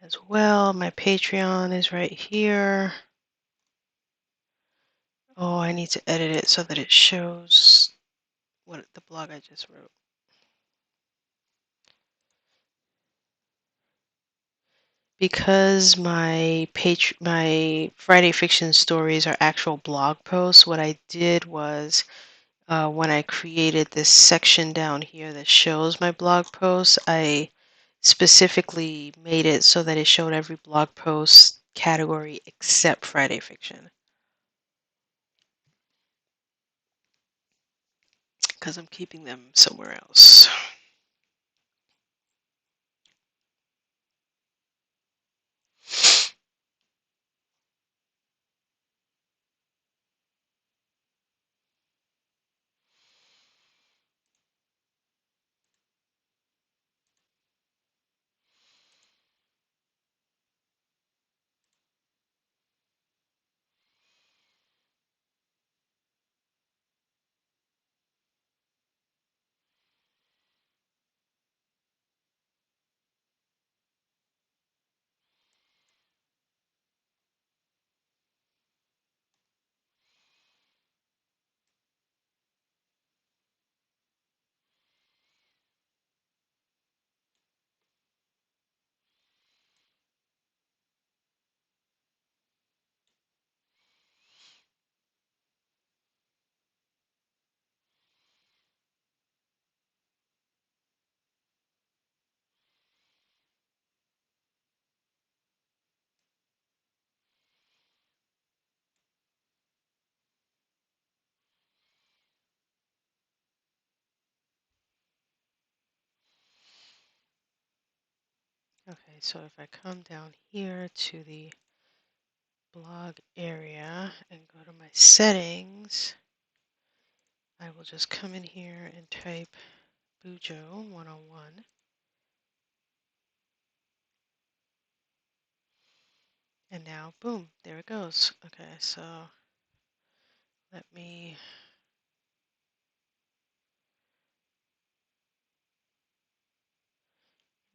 as well. My Patreon is right here. Oh, I need to edit it so that it shows what the blog I just wrote. Because my Friday fiction stories are actual blog posts, what I did was when I created this section down here that shows my blog posts, I specifically made it so that it showed every blog post category except Friday fiction. Because I'm keeping them somewhere else. Okay, so if I come down here to the blog area and go to my settings, I will just come in here and type Bujo 101. And now, boom, there it goes. Okay, so let me,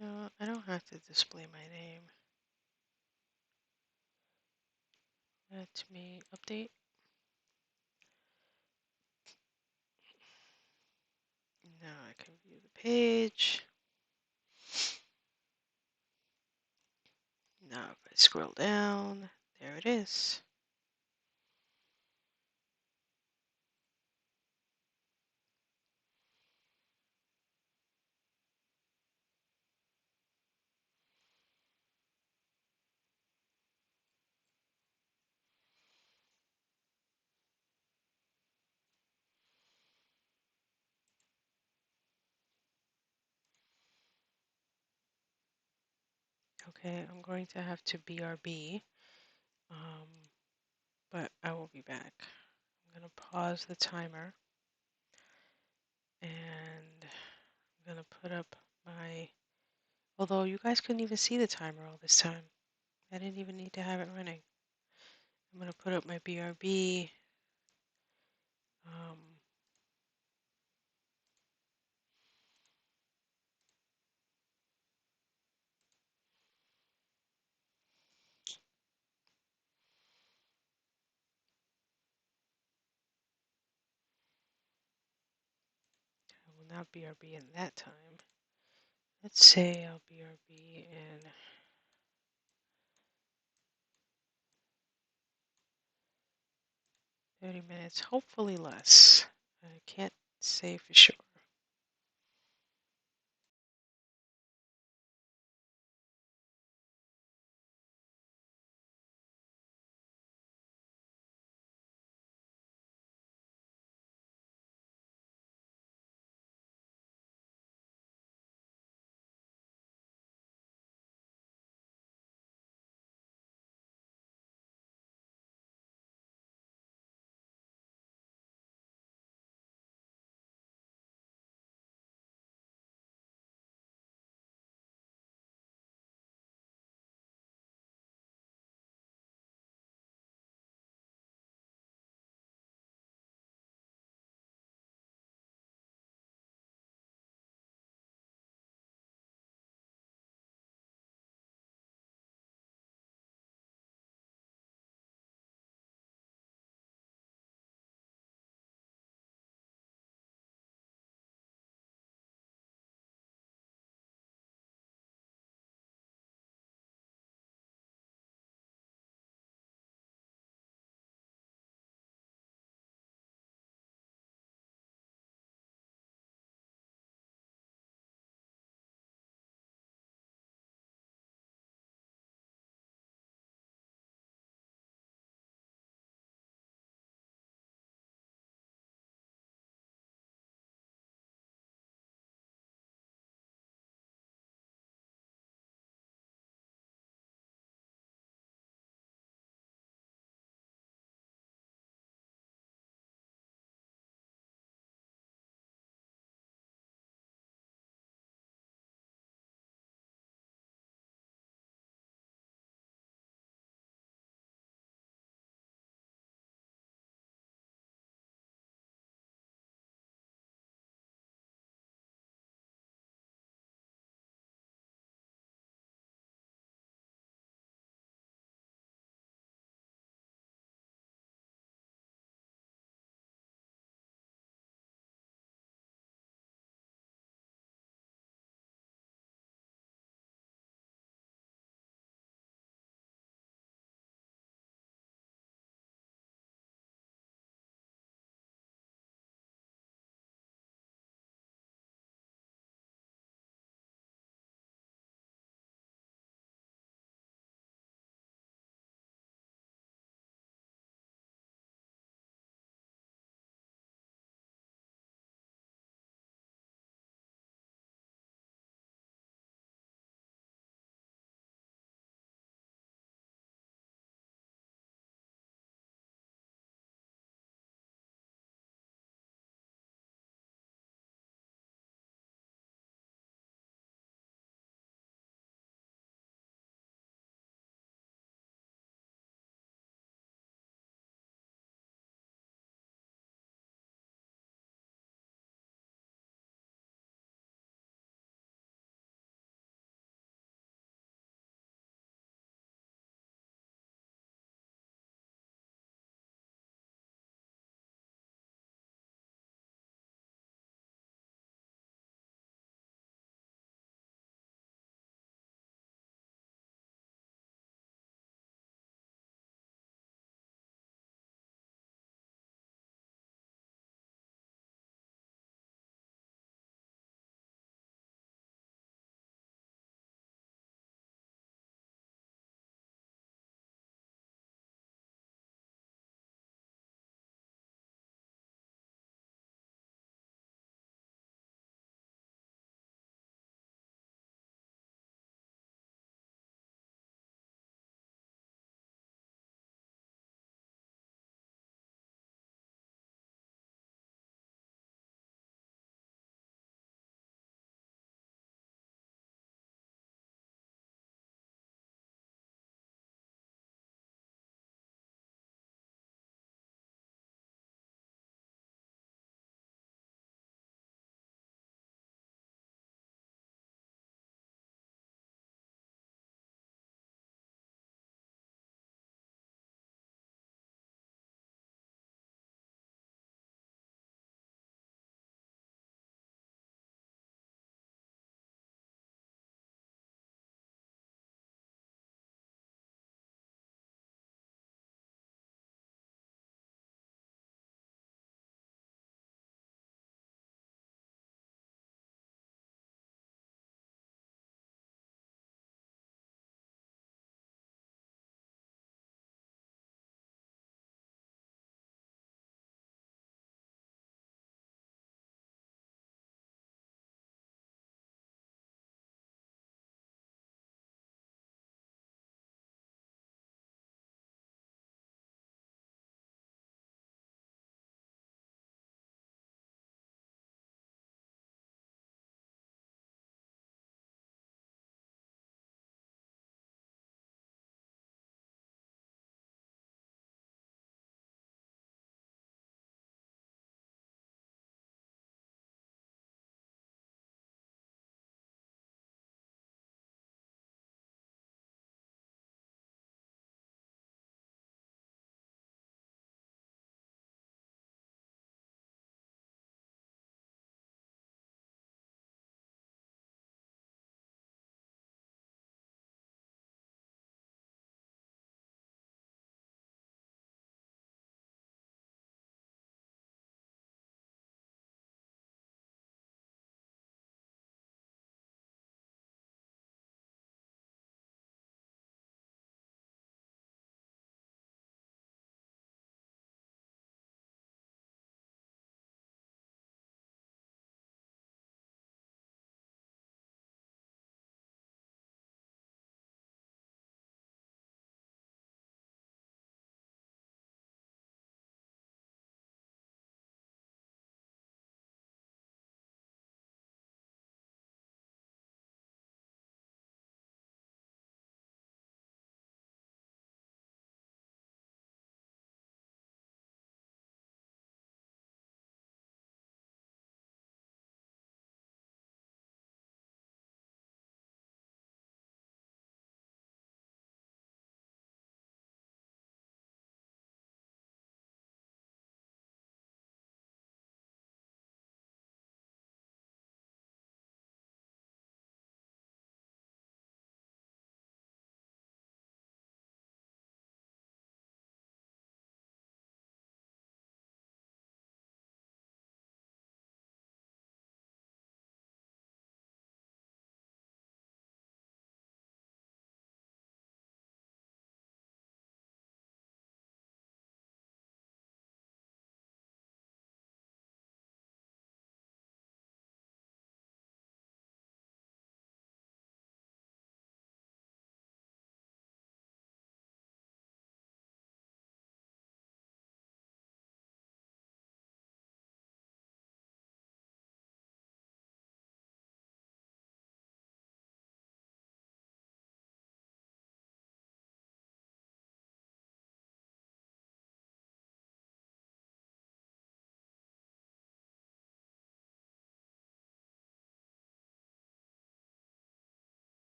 no, I don't have to display my name. Let me update. Now I can view the page. Now if I scroll down, there it is. Okay, I'm going to have to BRB, but I will be back. I'm going to pause the timer, and I'm going to put up my, although you guys couldn't even see the timer all this time. I didn't even need to have it running. I'm going to put up my BRB. Um, I will not BRB in that time. Let's say I'll BRB in 30 minutes, hopefully less. I can't say for sure.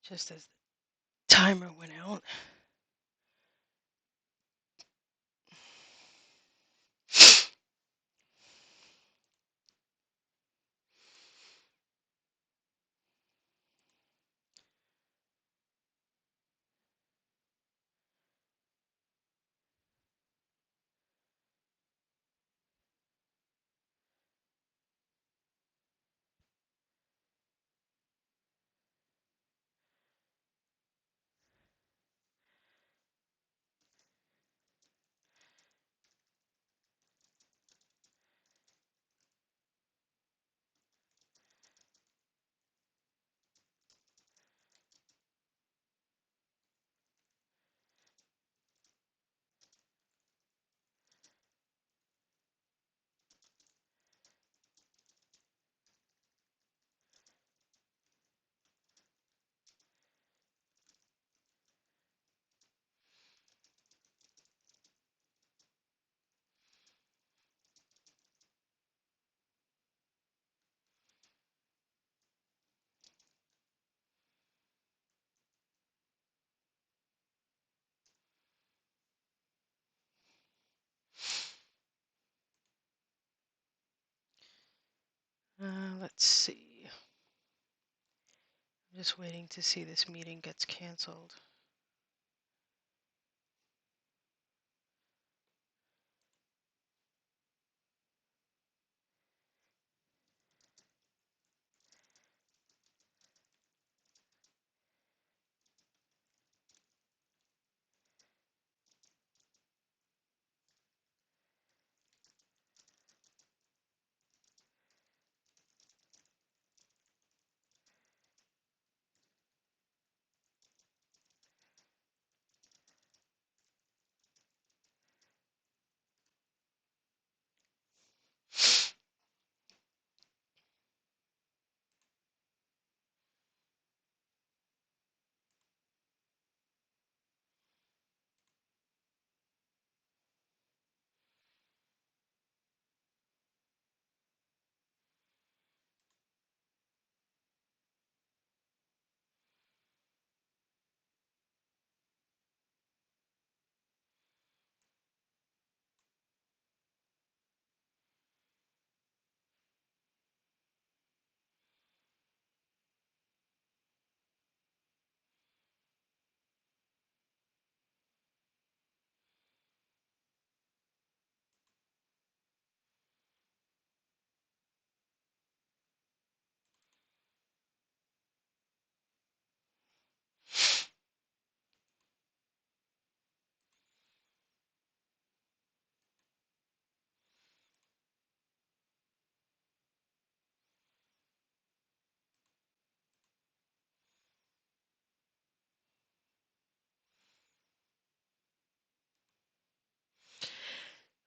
just as the timer went out. Let's see. I'm just waiting to see this meeting gets canceled.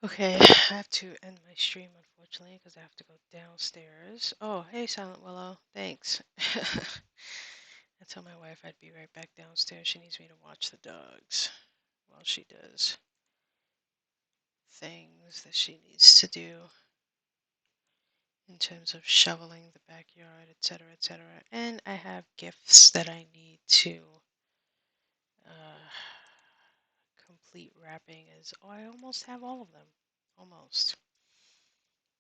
Okay, I have to end my stream, unfortunately, because I have to go downstairs. Oh, hey, Silent Willow. Thanks. I tell my wife I'd be right back downstairs. She needs me to watch the dogs while she does things that she needs to do in terms of shoveling the backyard, etc., etc. And I have gifts that I need to uh, complete wrapping. Oh, I almost have all of them. Almost.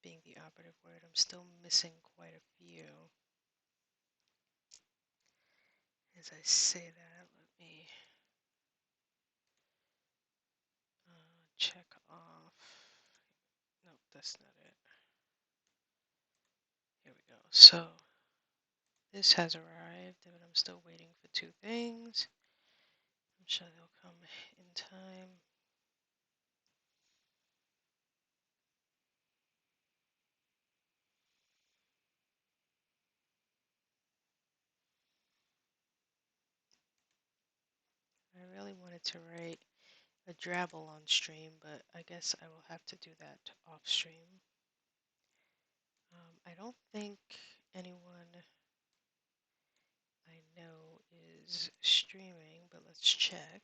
Being the operative word, I'm still missing quite a few. As I say that, let me check off. Nope, that's not it. Here we go. So this has arrived, but I'm still waiting for two things. I'm sure they'll come in time. I really wanted to write a drabble on stream, but I guess I will have to do that off stream. I don't think anyone I know is streaming, but let's check.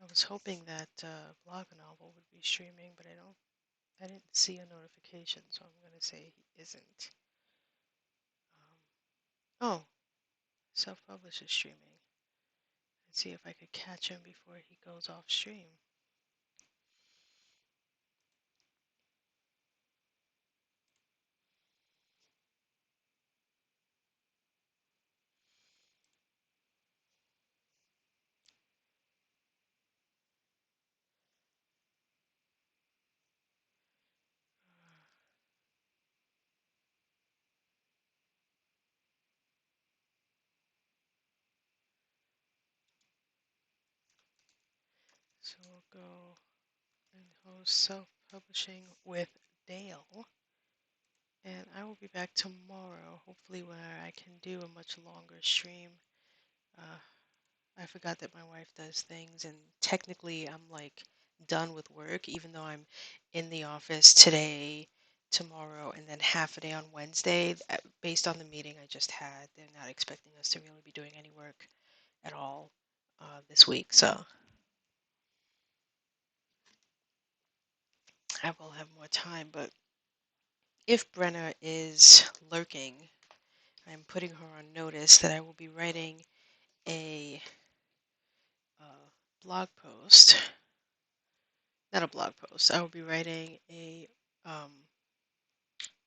I was hoping that Vlog Novel would be streaming, but I didn't see a notification, so I'm gonna say he isn't. Oh, Self-publish is streaming. Let's see if I could catch him before he goes off stream. So we'll go and host self-publishing with Dale. And I will be back tomorrow, hopefully where I can do a much longer stream. Uh, I forgot that my wife does things, and technically I'm like done with work, even though I'm in the office today, tomorrow, and then half a day on Wednesday. Based on the meeting I just had, they're not expecting us to really be doing any work at all this week. So I will have more time. But if Brenna is lurking, I'm putting her on notice that I will be writing a blog post. Not a blog post. I will be writing a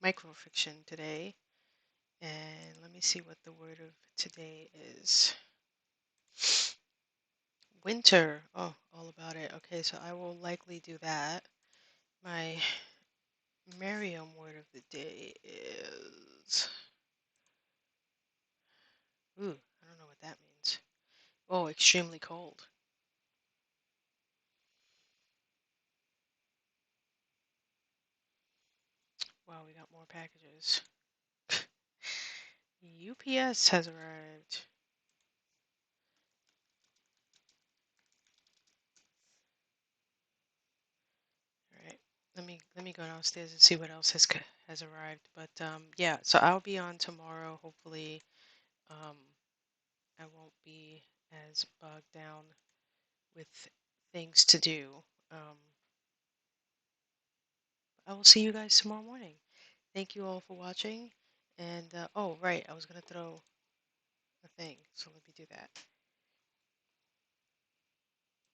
microfiction today. And let me see what the word of today is. Winter. Oh, all about it. Okay, so I will likely do that. My Merriam word of the day is. Ooh, I don't know what that means. Oh, extremely cold. Wow, we got more packages. UPS has arrived. All right, let me go downstairs and see what else has arrived. But yeah, so I'll be on tomorrow. Hopefully, um, I won't be as bogged down with things to do. Um, I will see you guys tomorrow morning. Thank you all for watching. And oh, right, I was gonna throw a thing, so let me do that.